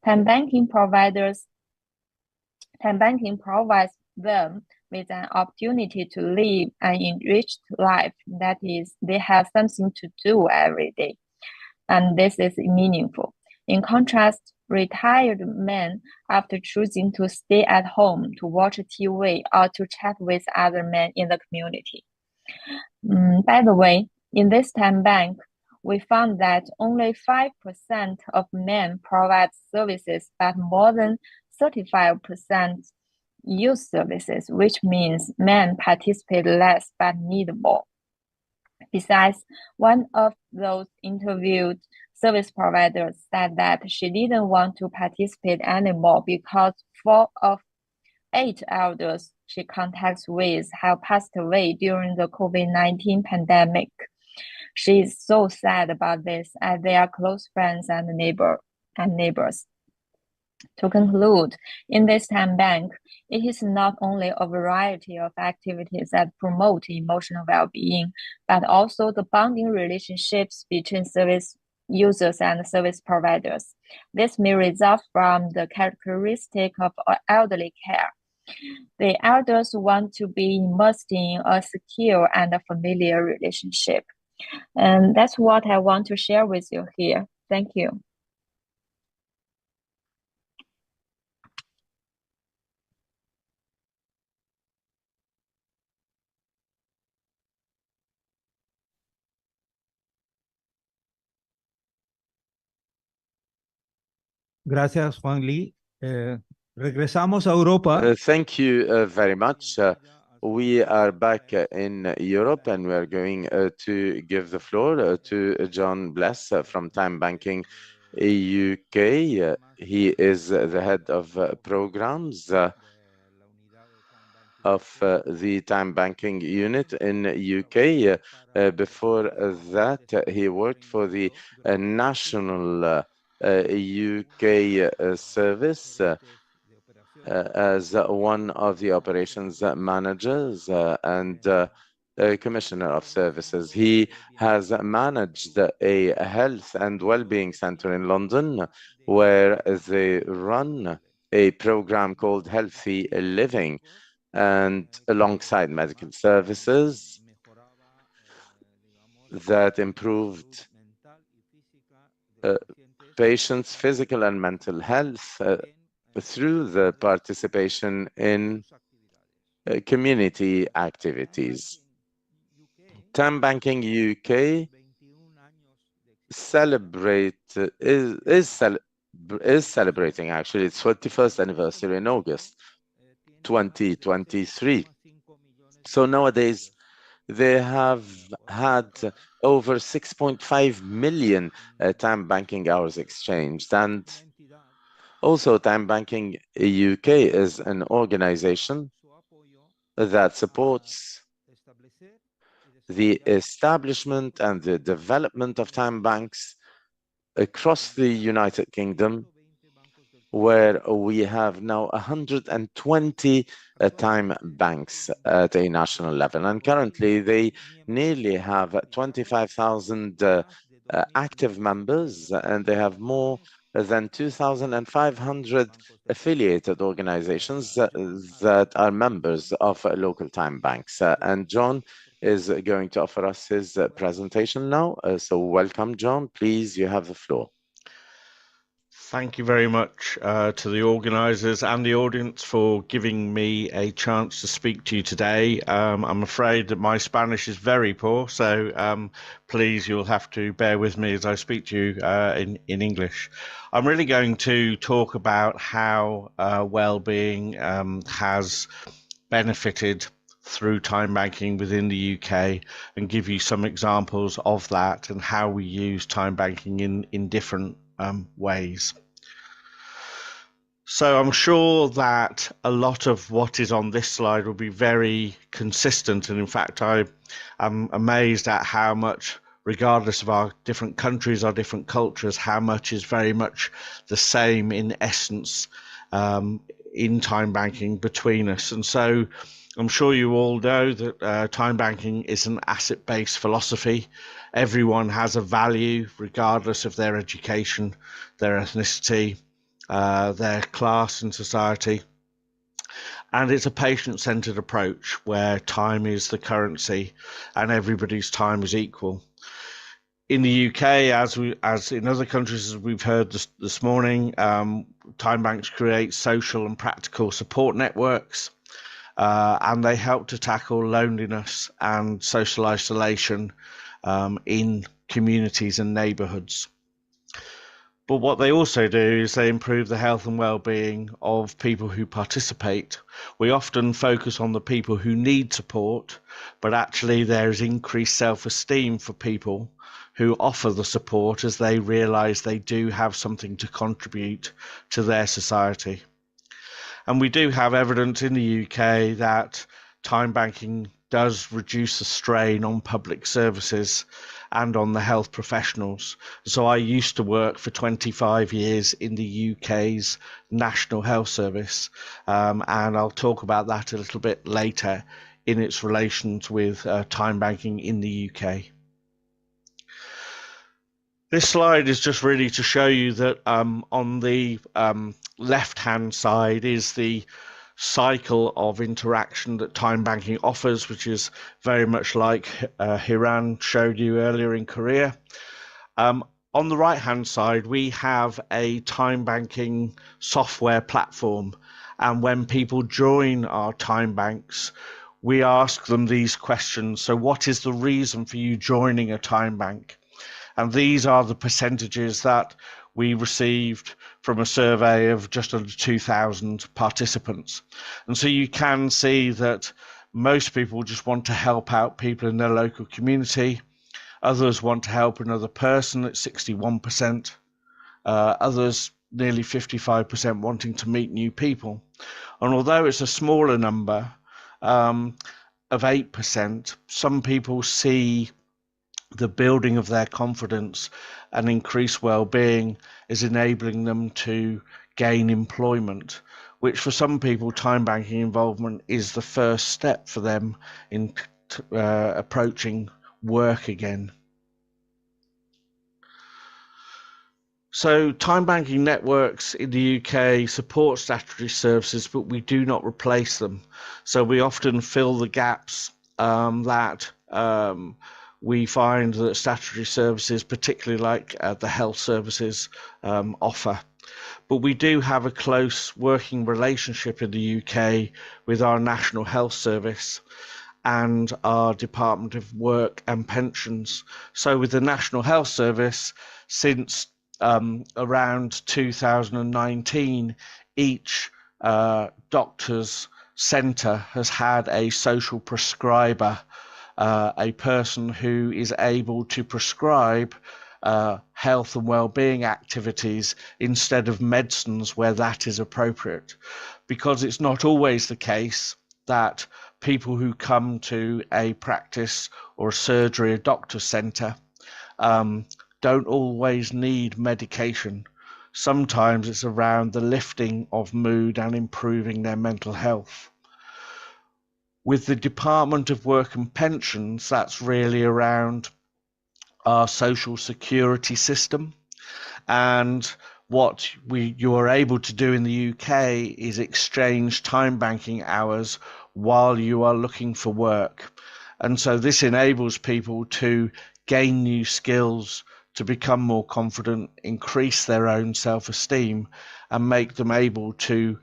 Time banking provides them with an opportunity to live an enriched life. That is, they have something to do every day, and this is meaningful. In contrast, retired men, after choosing to stay at home to watch TV or to chat with other men in the community. By the way, in this time bank, we found that only 5% of men provide services, but more than 35% use services, which means men participate less but need more. Besides, one of those interviewed service providers said that she didn't want to participate anymore because 4 of 8 elders she contacts with have passed away during the COVID-19 pandemic. She is so sad about this, as they are close friends and neighbors. To conclude, in this time bank, it is not only a variety of activities that promote emotional well-being, but also the bonding relationships between service users and service providers. This may result from the characteristic of elderly care. The elders want to be immersed in a secure and a familiar relationship. And that's what I want to share with you here. Thank you. Gracias, Juan Lee. Regresamos a Europa. Thank you very much. We are back in Europe and we are going to give the floor to John Bless from Time Banking UK. He is the head of programs of the Time Banking unit in UK. Before that, he worked for the national UK service as one of the operations managers and commissioner of services. He has managed a health and well-being center in London where they run a program called Healthy Living, and alongside medical services that improved patients' physical and mental health through the participation in community activities. Time Banking UK is celebrating actually its 21st anniversary in August 2023. So nowadays they have had over 6.5 million time banking hours exchanged, and also Time Banking UK is an organization that supports the establishment and the development of time banks across the United Kingdom, where we have now 120 time banks at a national level. And currently, they nearly have 25,000 active members, and they have more than 2,500 affiliated organizations that are members of local time banks. And John is going to offer us his presentation now. So welcome, John. Please, you have the floor. Thank you very much to the organisers and the audience for giving me a chance to speak to you today. I'm afraid that my Spanish is very poor, so please, you'll have to bear with me as I speak to you in English. I'm really going to talk about how well-being has benefited through time banking within the UK and give you some examples of that and how we use time banking in different ways. So I'm sure that a lot of what is on this slide will be very consistent, and in fact I am amazed at how much, regardless of our different countries, our different cultures, how much is very much the same in essence in time banking between us. And so I'm sure you all know that time banking is an asset-based philosophy. Everyone has a value regardless of their education, their ethnicity, their class in society. And it's a patient-centered approach where time is the currency and everybody's time is equal. In the UK, as in other countries, as we've heard this morning, time banks create social and practical support networks, and they help to tackle loneliness and social isolation in communities and neighbourhoods. But what they also do is they improve the health and well-being of people who participate. We often focus on the people who need support, but actually there's increased self-esteem for people who offer the support as they realise they do have something to contribute to their society. And we do have evidence in the UK that time banking does reduce the strain on public services and on the health professionals. So I used to work for 25 years in the UK's National Health Service, and I'll talk about that a little bit later in its relations with time banking in the UK. This slide is just really to show you that on the left-hand side is the cycle of interaction that time banking offers, which is very much like Hiran showed you earlier in Korea. On the right-hand side, we have a time banking software platform, and when people join our time banks, we ask them these questions. So what is the reason for you joining a time bank? And these are the percentages that we received from a survey of just under 2,000 participants. And so you can see that most people just want to help out people in their local community. Others want to help another person at 61%. Others, nearly 55%, wanting to meet new people. And although it's a smaller number of 8%, some people see the building of their confidence and increased well-being is enabling them to gain employment, which for some people, time banking involvement is the first step for them in approaching work again. So time banking networks in the UK support statutory services, but we do not replace them. So we often fill the gaps that we find that statutory services, particularly like the health services, offer. But we do have a close working relationship in the UK with our National Health Service and our Department of Work and Pensions. So with the National Health Service, since around 2019, each doctor's centre has had a social prescriber, a person who is able to prescribe health and well-being activities instead of medicines where that is appropriate, because it's not always the case that people who come to a practice or a surgery, a doctor's centre, don't always need medication. Sometimes it's around the lifting of mood and improving their mental health. With the Department of Work and Pensions, that's really around our social security system. And what you are able to do in the UK is exchange time banking hours while you are looking for work. And so this enables people to gain new skills, to become more confident, increase their own self-esteem, and make them able to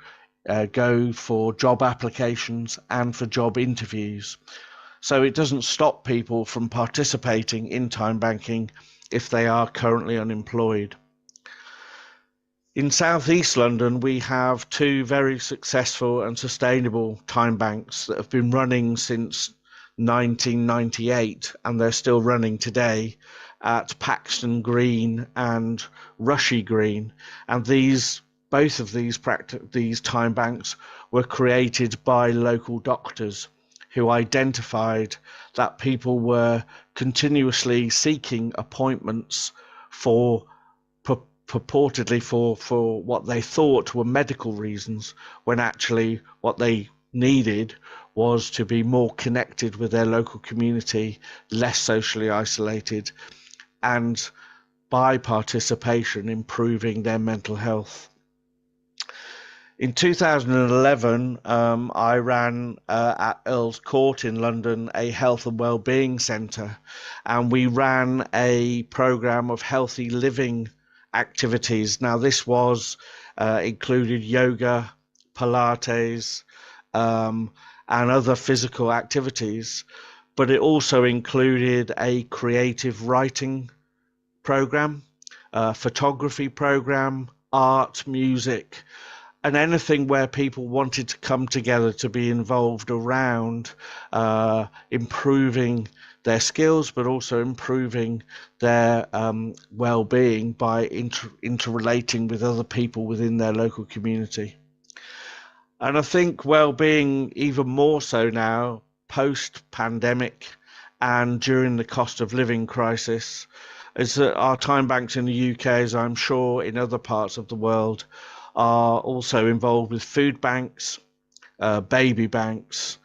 go for job applications and for job interviews. So it doesn't stop people from participating in time banking if they are currently unemployed. In South East London, we have two very successful and sustainable time banks that have been running since 1998, and they're still running today at Paxton Green and Rushy Green. And both of these time banks were created by local doctors who identified that people were continuously seeking appointments for purportedly for what they thought were medical reasons, when actually what they needed was to be more connected with their local community, less socially isolated, and by participation improving their mental health. In 2011, I ran at Earl's Court in London a health and wellbeing centre, and we ran a programme of healthy living activities. Now this was included yoga, Pilates, and other physical activities, but it also included a creative writing program, photography program, art, music, and anything where people wanted to come together to be involved around improving their skills, but also improving their well-being by interrelating with other people within their local community. And I think well-being even more so now, post-pandemic and during the cost of living crisis, is that our time banks in the UK, as I'm sure in other parts of the world, are also involved with food banks, baby banks,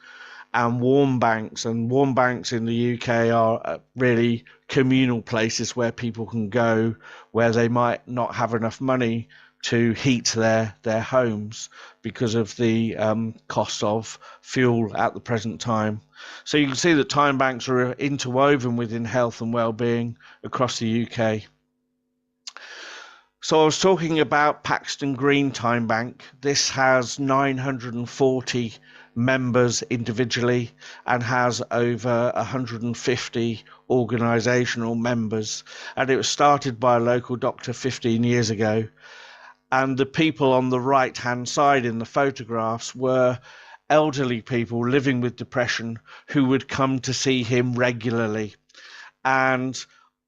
and warm banks. And warm banks in the UK are really communal places where people can go where they might not have enough money to heat their homes because of the cost of fuel at the present time. So you can see that time banks are interwoven within health and well-being across the UK. So I was talking about Paxton Green Time Bank. This has 940 members individually and has over 150 organisational members. And it was started by a local doctor 15 years ago. And the people on the right-hand side in the photographs were elderly people living with depression who would come to see him regularly. And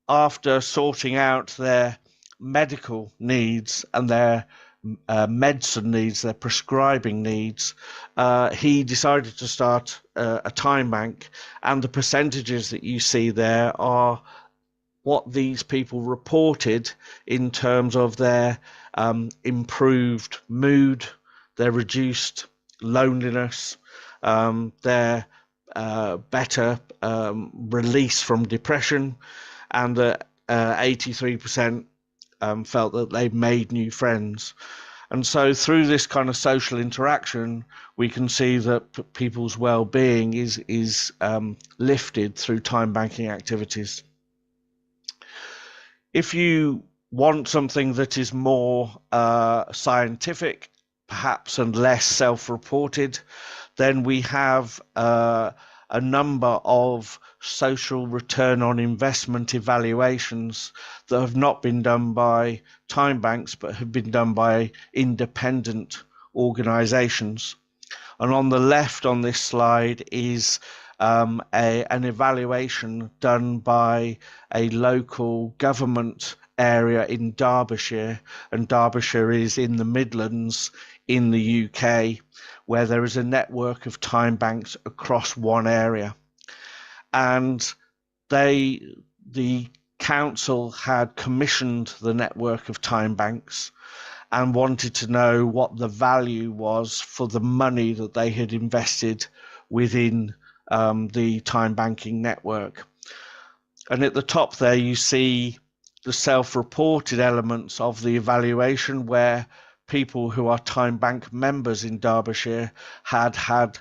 after sorting out their medical needs and their medicine needs, their prescribing needs, he decided to start a time bank, and the percentages that you see there are what these people reported in terms of their improved mood, their reduced loneliness, their better release from depression, and that 83% felt that they made new friends. And so through this kind of social interaction, we can see that people's well-being is lifted through time banking activities. If you want something that is more scientific, perhaps, and less self-reported, then we have a number of social return on investment evaluations that have not been done by time banks, but have been done by independent organizations. And on the left on this slide is an evaluation done by a local government area in Derbyshire, and Derbyshire is in the Midlands in the UK, where there is a network of time banks across one area. And the council had commissioned the network of time banks and wanted to know what the value was for the money that they had invested within the time banking network. And at the top there you see the self-reported elements of the evaluation, where people who are Timebank members in Derbyshire had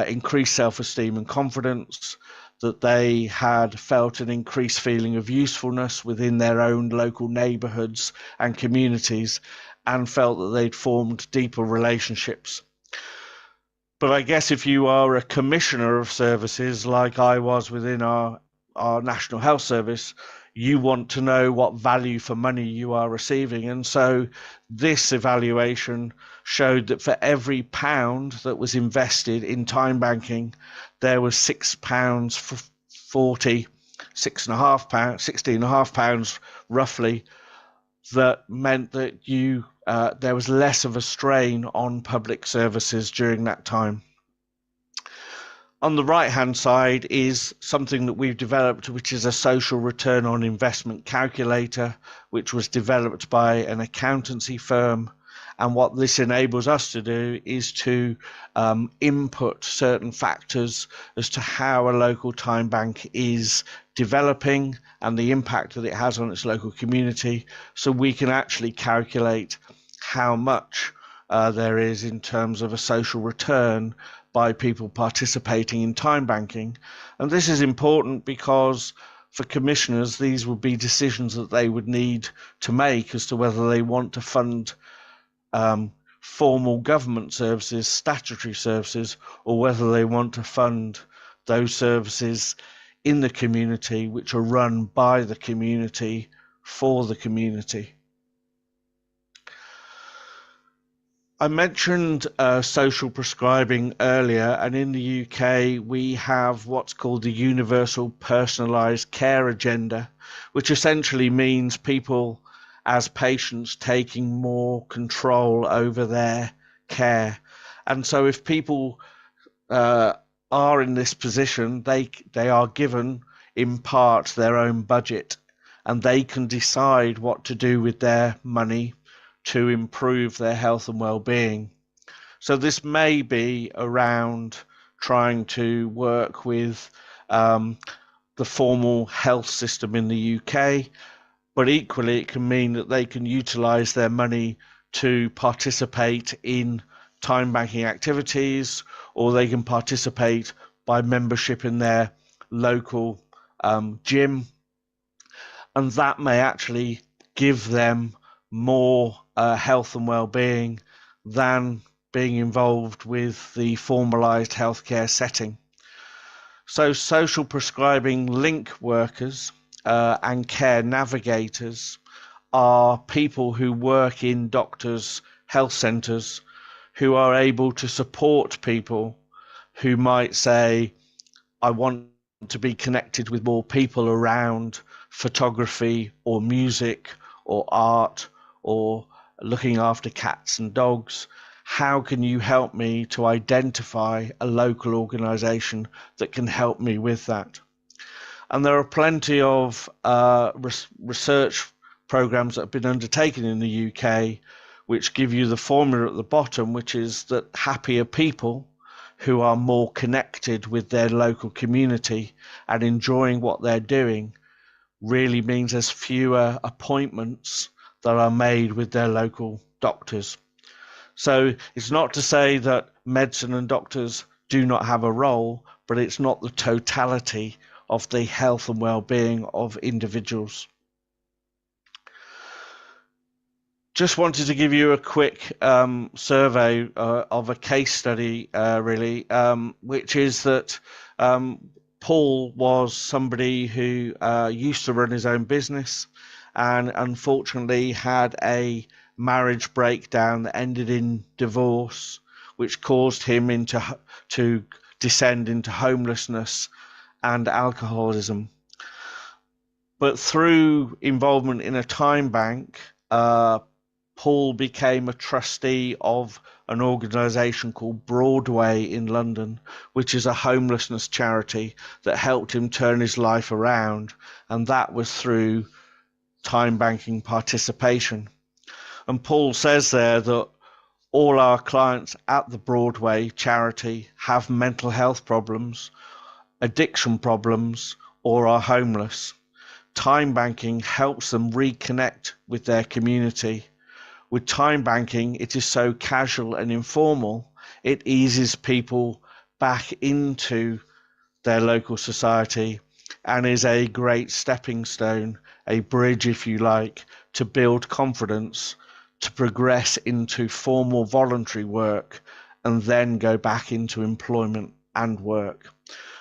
increased self-esteem and confidence, that they had felt an increased feeling of usefulness within their own local neighbourhoods and communities, and felt that they'd formed deeper relationships. But I guess if you are a commissioner of services, like I was within our National Health Service, you want to know what value for money you are receiving. And so this evaluation showed that for every pound that was invested in time banking, there was £6.40, £16.5 roughly, that meant that there was less of a strain on public services during that time. On the right-hand side is something that we've developed, which is a social return on investment calculator, which was developed by an accountancy firm. And what this enables us to do is to input certain factors as to how a local time bank is developing and the impact that it has on its local community, so we can actually calculate how much there is in terms of a social return by people participating in time banking. And this is important because for commissioners, these would be decisions that they would need to make as to whether they want to fund formal government services, statutory services, or whether they want to fund those services in the community which are run by the community for the community. I mentioned social prescribing earlier, and in the UK we have what's called the Universal Personalised Care Agenda, which essentially means people as patients taking more control over their care. And so if people are in this position, they are given in part their own budget, and they can decide what to do with their money to improve their health and well-being. So this may be around trying to work with the formal health system in the UK, but equally it can mean that they can utilise their money to participate in time banking activities, or they can participate by membership in their local gym, and that may actually give them more health and well-being than being involved with the formalised healthcare setting. So social prescribing link workers and care navigators are people who work in doctors' health centres who are able to support people who might say, I want to be connected with more people around photography or music or art or looking after cats and dogs. How can you help me to identify a local organisation that can help me with that? And there are plenty of research programs that have been undertaken in the UK which give you the formula at the bottom, which is that happier people who are more connected with their local community and enjoying what they're doing really means there's fewer appointments that are made with their local doctors. So it's not to say that medicine and doctors do not have a role, but it's not the totality of the health and well-being of individuals. Just wanted to give you a quick survey of a case study, really, which is that Paul was somebody who used to run his own business and unfortunately had a marriage breakdown that ended in divorce, which caused him to descend into homelessness and alcoholism. But through involvement in a time bank, Paul became a trustee of an organisation called Broadway in London, which is a homelessness charity that helped him turn his life around, and that was through time banking participation. And Paul says there that all our clients at the Broadway charity have mental health problems, addiction problems, or are homeless. time banking helps them reconnect with their community. With time banking, it is so casual and informal, it eases people back into their local society and is a great stepping stone, a bridge, if you like, to build confidence, to progress into formal voluntary work, and then go back into employment and work.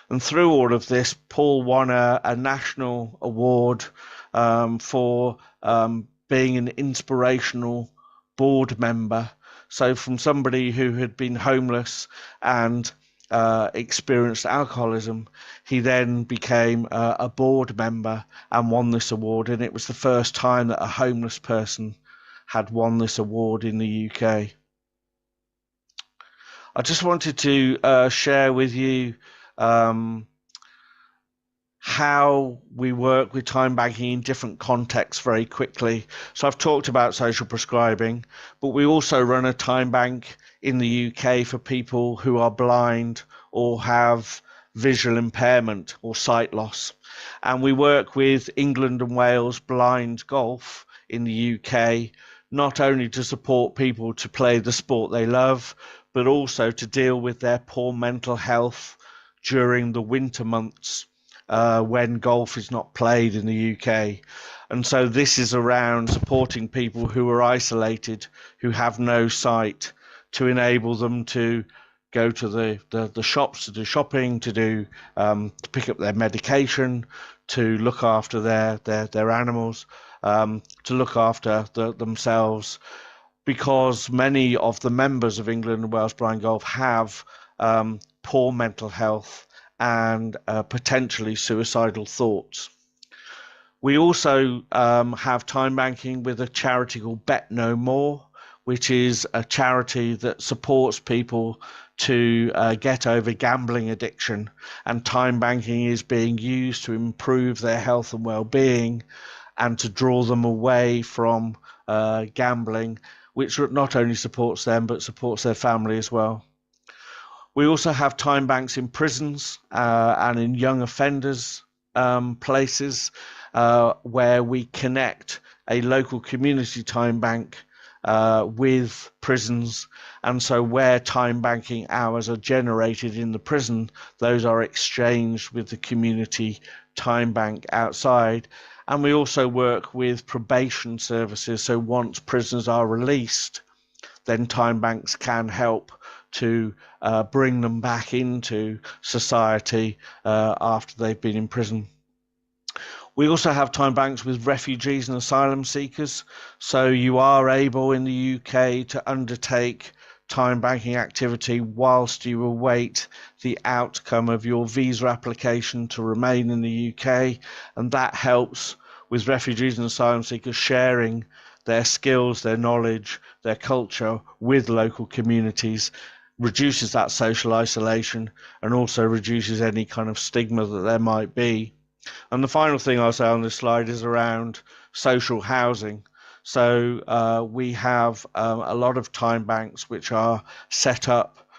And through all of this, Paul won a national award for being an inspirational board member. So from somebody who had been homeless and experienced alcoholism, he then became a board member and won this award. And it was the first time that a homeless person had won this award in the UK. I just wanted to share with you how we work with time banking in different contexts very quickly. So I've talked about social prescribing, but we also run a time bank in the UK for people who are blind or have visual impairment or sight loss. And we work with England and Wales Blind Golf in the UK, not only to support people to play the sport they love, but also to deal with their poor mental health during the winter months when golf is not played in the UK. And so this is around supporting people who are isolated, who have no sight, to enable them to go to the shops to do shopping, to pick up their medication, to look after their animals, to look after themselves, because many of the members of England and Wales Blind Golf have poor mental health and potentially suicidal thoughts. We also have time banking with a charity called Bet No More, which is a charity that supports people to get over gambling addiction, and time banking is being used to improve their health and well-being and to draw them away from gambling, which not only supports them but supports their family as well. We also have time banks in prisons and in young offenders places where we connect a local community time bank with prisons, and so where time banking hours are generated in the prison, those are exchanged with the community time bank outside. And we also work with probation services, so once prisoners are released, then time banks can help to bring them back into society after they've been in prison. We also have time banks with refugees and asylum seekers. So you are able in the UK to undertake time banking activity whilst you await the outcome of your visa application to remain in the UK. And that helps with refugees and asylum seekers sharing their skills, their knowledge, their culture with local communities, reduces that social isolation and also reduces any kind of stigma that there might be. And the final thing I'll say on this slide is around social housing. So we have a lot of time banks which are set up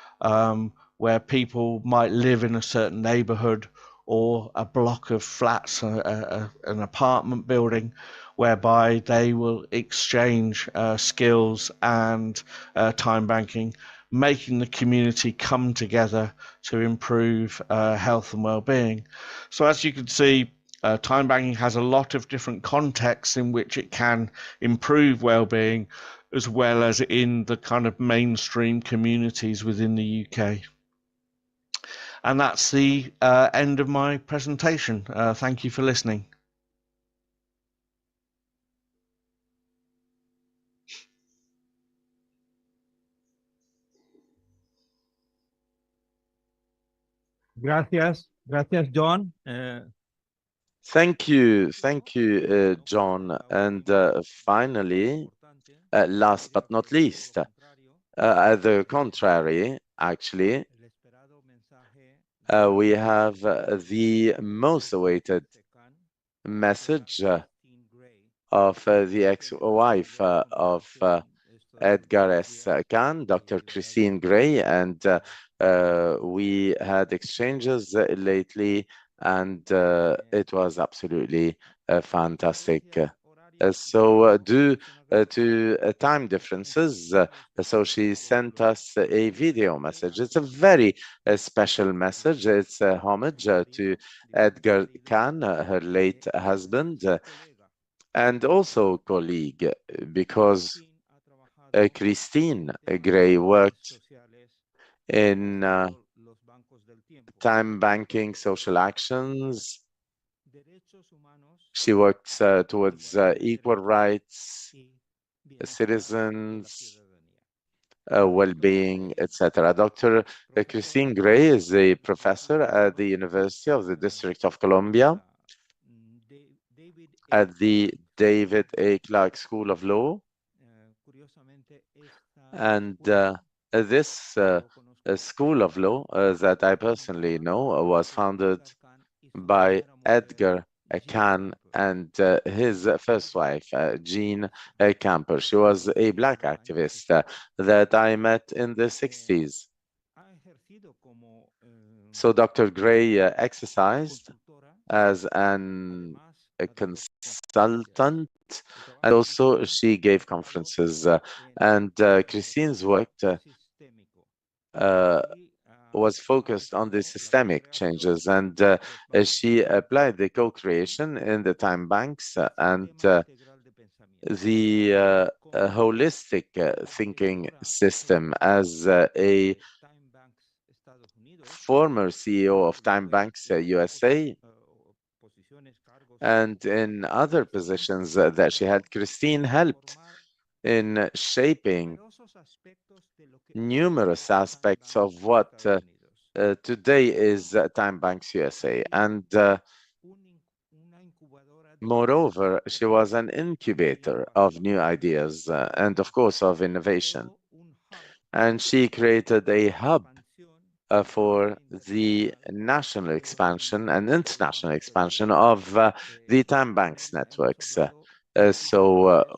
where people might live in a certain neighborhood or a block of flats, an apartment building, whereby they will exchange skills and time banking, making the community come together to improve health and well-being. So as you can see, time banking has a lot of different contexts in which it can improve well-being, as well as in the kind of mainstream communities within the UK. And that's the end of my presentation. Thank you for listening. Gracias, John. Thank you, John. And finally, last but not least, the contrary, actually, we have the most awaited message of the ex-wife of Edgar S. Khan, Dr. Christine Gray, and we had exchanges lately, and it was absolutely fantastic. Due to time differences, so she sent us a video message. It's a very special message. It's a homage to Edgar Kahn, her late husband, and also colleague, because Christine Gray worked in time banking, social actions. She works towards equal rights, citizens, well-being, etc. Dr. Christine Gray is a professor at the University of the District of Columbia at the David A. Clark School of Law. And this School of Law that I personally know was founded by Edgar Kahn and his first wife, Jean Camper. She was a Black activist that I met in the 60s. So Dr. Gray exercised as a consultant, and also she gave conferences. And Christine's work was focused on the systemic changes, and she applied the co-creation in the time banks and the holistic thinking system. As a former CEO of Timebanks USA, and in other positions that she had, Christine helped in shaping numerous aspects of what today is Timebanks USA. And moreover, she was an incubator of new ideas and, of course, of innovation. And she created a hub for the national expansion and international expansion of the Timebanks networks.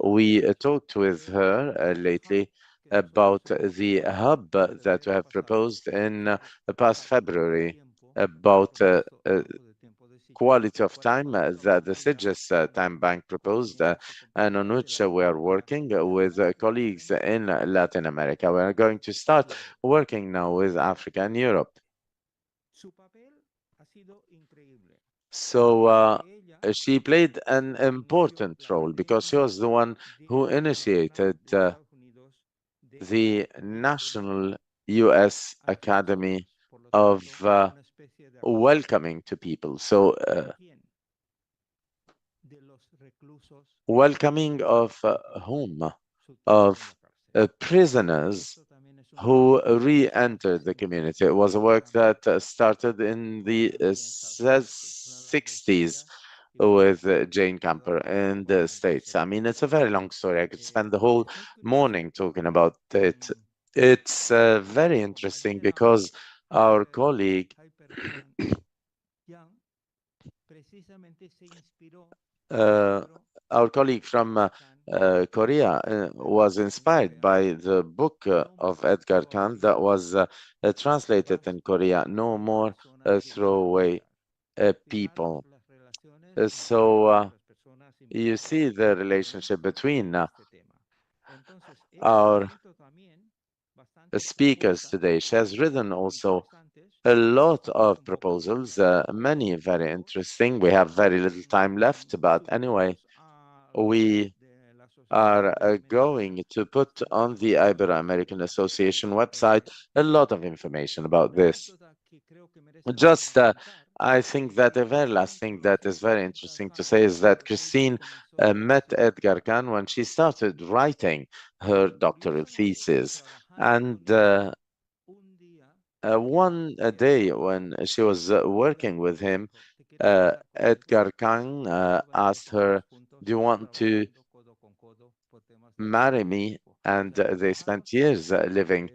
We talked with her lately about the hub that we have proposed in the past February, about quality of time that the SIGIS Time Bank proposed, and on which we are working with colleagues in Latin America. We are going to start working now with Africa and Europe. So she played an important role because she was the one who initiated the National US Academy of Welcoming to People. So welcoming of whom? Of prisoners who re-entered the community. It was a work that started in the 60s with Jane Camper in the States. I mean, it's a very long story. I could spend the whole morning talking about it. It's very interesting because our colleague from Korea was inspired by the book of Edgar Kahn that was translated in Korea, No More Throwaway People. So you see the relationship between our speakers today. She has written also a lot of proposals, many very interesting. We have very little time left, but anyway, we are going to put on the Ibero-American Association website a lot of information about this. Just, I think that a very last thing that is very interesting to say is that Christine met Edgar Kahn when she started writing her doctoral thesis. And one day when she was working with him, Edgar Kahn asked her, "Do you want to marry me?" And they spent years living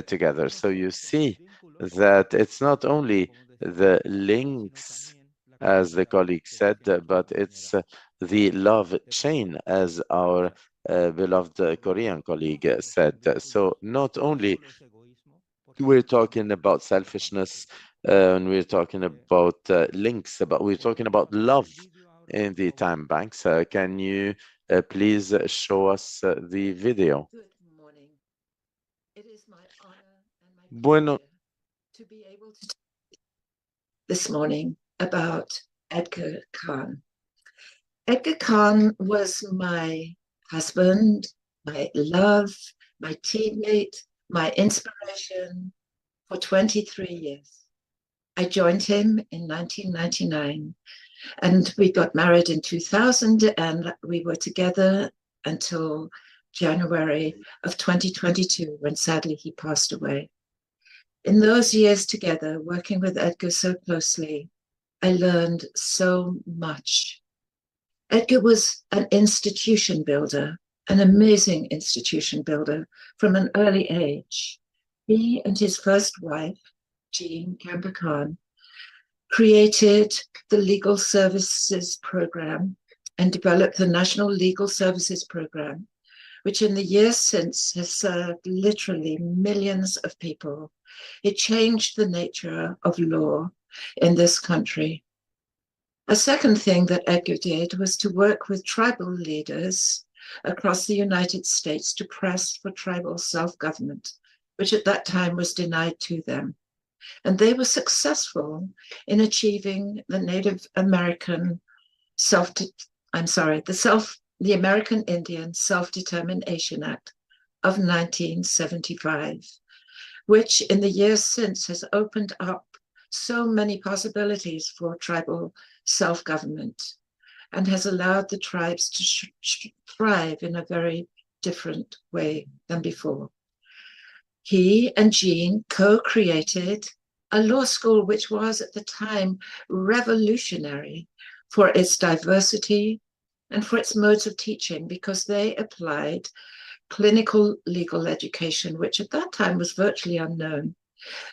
together. So you see that it's not only the links, as the colleague said, but it's the love chain, as our beloved Korean colleague said. So not only we're talking about selfishness and we're talking about links, but we're talking about love in the Timebanks. Can you please show us the video? Good morning. It is my honor and my Bueno, pleasure to be able to talk this morning about Edgar Khan. Edgar Khan was my husband, my love, my teammate, my inspiration for 23 years. I joined him in 1999 and we got married in 2000 and we were together until January of 2022 when sadly he passed away. In those years together, working with Edgar so closely, I learned so much. Edgar was an institution builder, an amazing institution builder from an early age. He and his first wife, Jean Kemper Khan, created the Legal Services Program and developed the National Legal Services Program, which in the years since has served literally millions of people. It changed the nature of law in this country. A second thing that Edgar did was to work with tribal leaders across the United States to press for tribal self-government, which at that time was denied to them. And they were successful in achieving the Native American the American Indian Self-Determination Act of 1975, which in the years since has opened up so many possibilities for tribal self-government and has allowed the tribes to thrive in a very different way than before. He and Jean co-created a law school which was at the time revolutionary for its diversity and for its modes of teaching, because they applied clinical legal education, which at that time was virtually unknown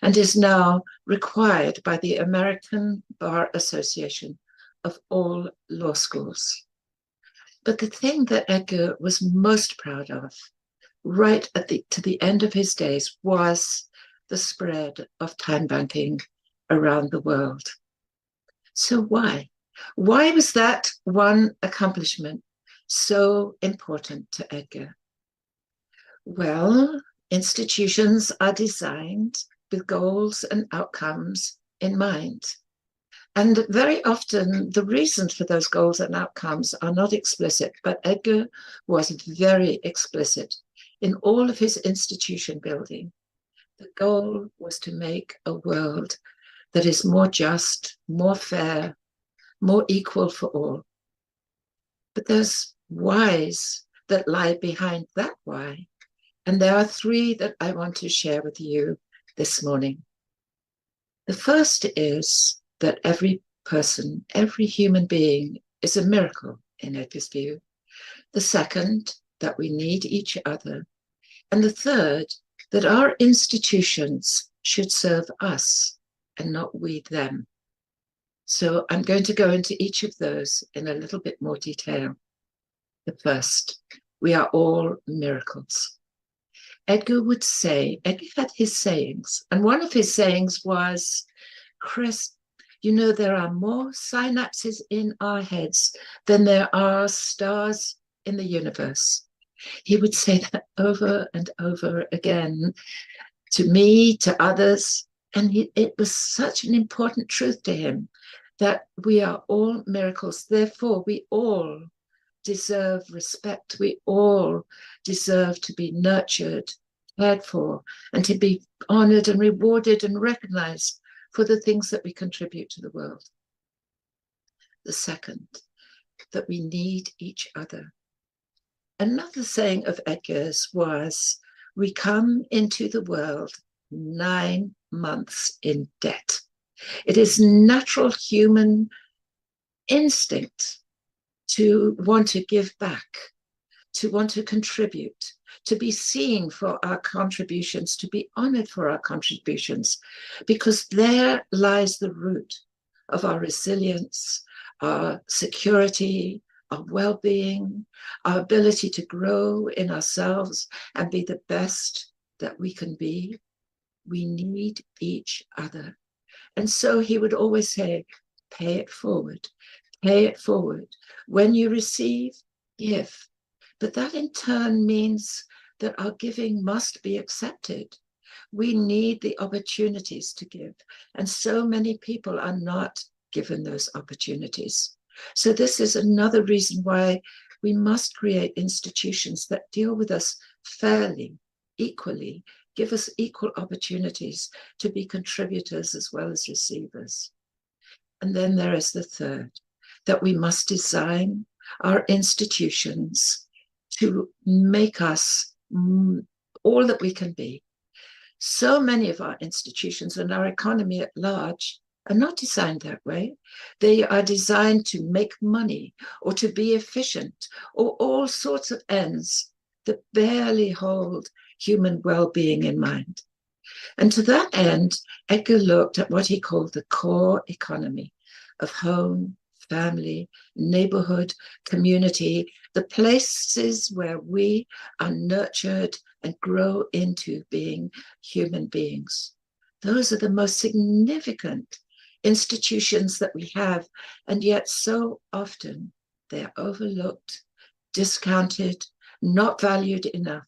and is now required by the American Bar Association of all law schools. But the thing that Edgar was most proud of, right to the end of his days, was the spread of time banking around the world. So why? Why was that one accomplishment so important to Edgar? Well, institutions are designed with goals and outcomes in mind. And very often the reasons for those goals and outcomes are not explicit, but Edgar was very explicit in all of his institution building. The goal was to make a world that is more just, more fair, more equal for all. But there's whys that lie behind that why. And there are three that I want to share with you this morning. The first is that every person, every human being is a miracle in Edgar's view. The second, that we need each other. And the third, that our institutions should serve us and not we them. So I'm going to go into each of those in a little bit more detail. The first, we are all miracles. Edgar would say, Edgar had his sayings, and one of his sayings was, Chris, you know, there are more synapses in our heads than there are stars in the universe. He would say that over and over again to me, to others, and it was such an important truth to him that we are all miracles. Therefore, we all deserve respect. We all deserve to be nurtured, cared for, and to be honored and rewarded and recognized for the things that we contribute to the world. The second, that we need each other. Another saying of Edgar's was, we come into the world 9 months in debt. It is natural human instinct to want to give back, to want to contribute, to be seen for our contributions, to be honored for our contributions, because there lies the root of our resilience, our security, our well-being, our ability to grow in ourselves and be the best that we can be. We need each other. And so he would always say, pay it forward, Pay it forward. When you receive, give. But that in turn means that our giving must be accepted. We need the opportunities to give, and so many people are not given those opportunities. So this is another reason why we must create institutions that deal with us fairly, equally, give us equal opportunities to be contributors as well as receivers. And then there is the third, that we must design our institutions to make us all that we can be. So many of our institutions and our economy at large are not designed that way. They are designed to make money or to be efficient or all sorts of ends that barely hold human well-being in mind. And to that end, Edgar looked at what he called the core economy of home, family, neighborhood, community, the places where we are nurtured and grow into being human beings. Those are the most significant institutions that we have, and yet so often they are overlooked, discounted, not valued enough.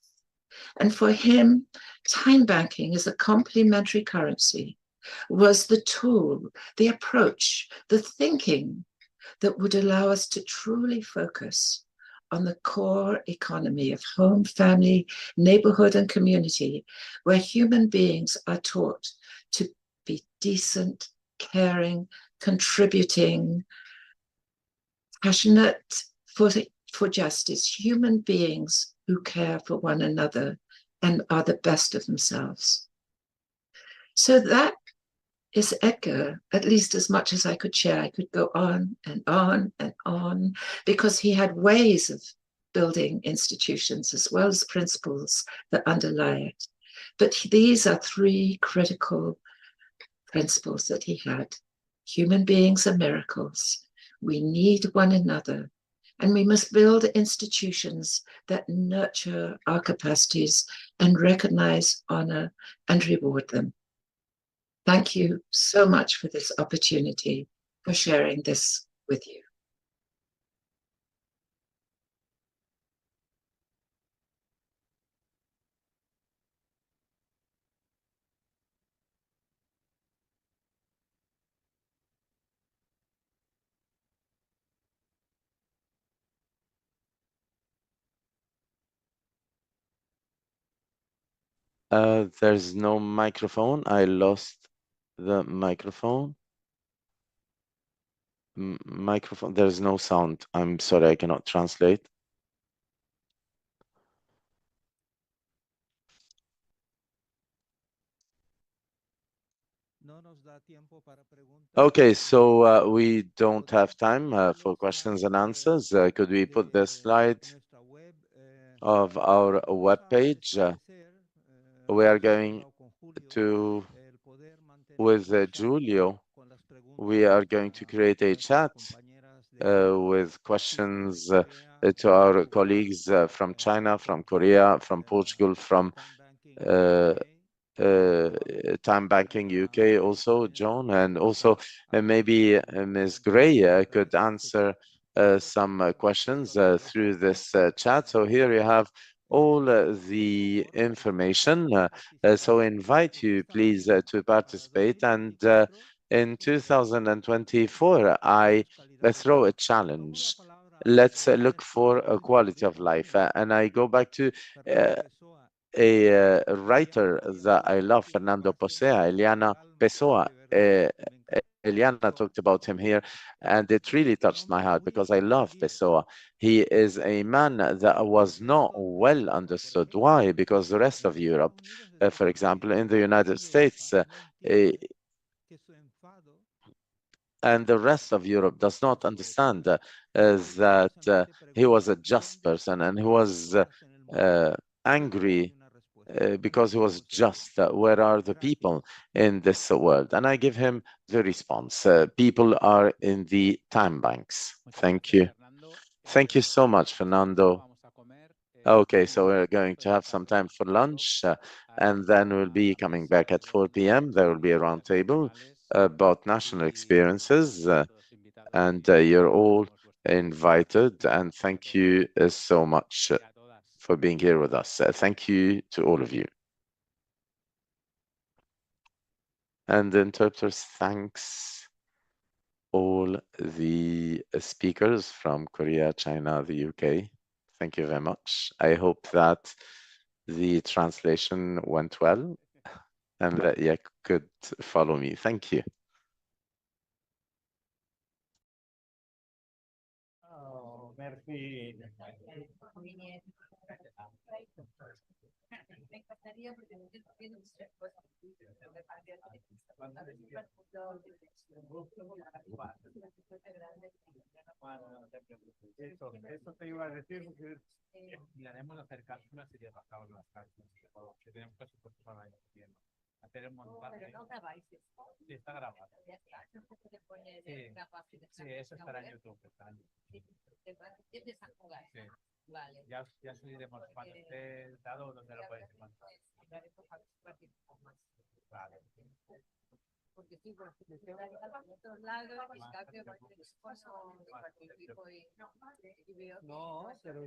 And for him, time banking as a complementary currency was the tool, the approach, the thinking that would allow us to truly focus on the core economy of home, family, neighborhood, and community, where human beings are taught to be decent, caring, contributing, passionate for justice, human beings who care for one another and are the best of themselves. So that is Edgar, at least as much as I could share. I could go on and on and on, because he had ways of building institutions as well as principles that underlie it. But these are three critical principles that he had. Human beings are miracles. We need one another. And we must build institutions that nurture our capacities and recognize, honor, and reward them. Thank you so much for this opportunity, for sharing this with you. There's no microphone. I lost the microphone. Microphone. There's no sound. I'm sorry, I cannot translate. Okay, so we don't have time for questions and answers. Could we put the slide of our webpage? We are going to, with Giulio, we are going to create a chat with questions to our colleagues from China, from Korea, from Portugal, from Time Banking UK also, John, and also maybe Ms. Gray could answer some questions through this chat. So here you have all the information. So I invite you, please, to participate. And in 2024, I throw a challenge. Let's look for a quality of life. And I go back to a writer that I love, Fernando Pessoa, Eliana Pessoa. Eliana talked about him here, and it really touched my heart because I love Pessoa. He is a man that was not well understood. Why? Because the rest of Europe, for example, in the United States, and the rest of Europe does not understand that he was a just person and he was angry because he was just. Where are the people in this world? And I give him the response. People are in the time banks. Thank you. Thank you so much, Fernando. Okay, so we're going to have some time for lunch, and then we'll be coming back at 4 p.m. There will be a roundtable about national experiences, and you're all invited. And thank you so much for being here with us. Thank you to all of you. And the interpreters thanks all the speakers from Korea, China, the UK. Thank you very much. I hope that the translation went well and that you could follow me. Thank you. Oh, merci. Me encantaría porque yo entiendo muchas cosas. Eso te iba a decir porque miraremos hacer cápsulas y ya pasamos las cápsulas que tenemos presupuesto para el año que viene. Hacer un montaje. Pero no grabáis esto. Sí, está grabado. Ya está. Entonces le pones Sí. capaz de Sí, eso estará en YouTube. Está en YouTube. Sí, te empiezas a jugar. Sí. Vale. Ya subiremos cuando esté dado donde lo puedes encontrar. Vale. Porque sí, porque te tengo en otros lados y cambio cualquier cosa de cualquier tipo y veo. No, pero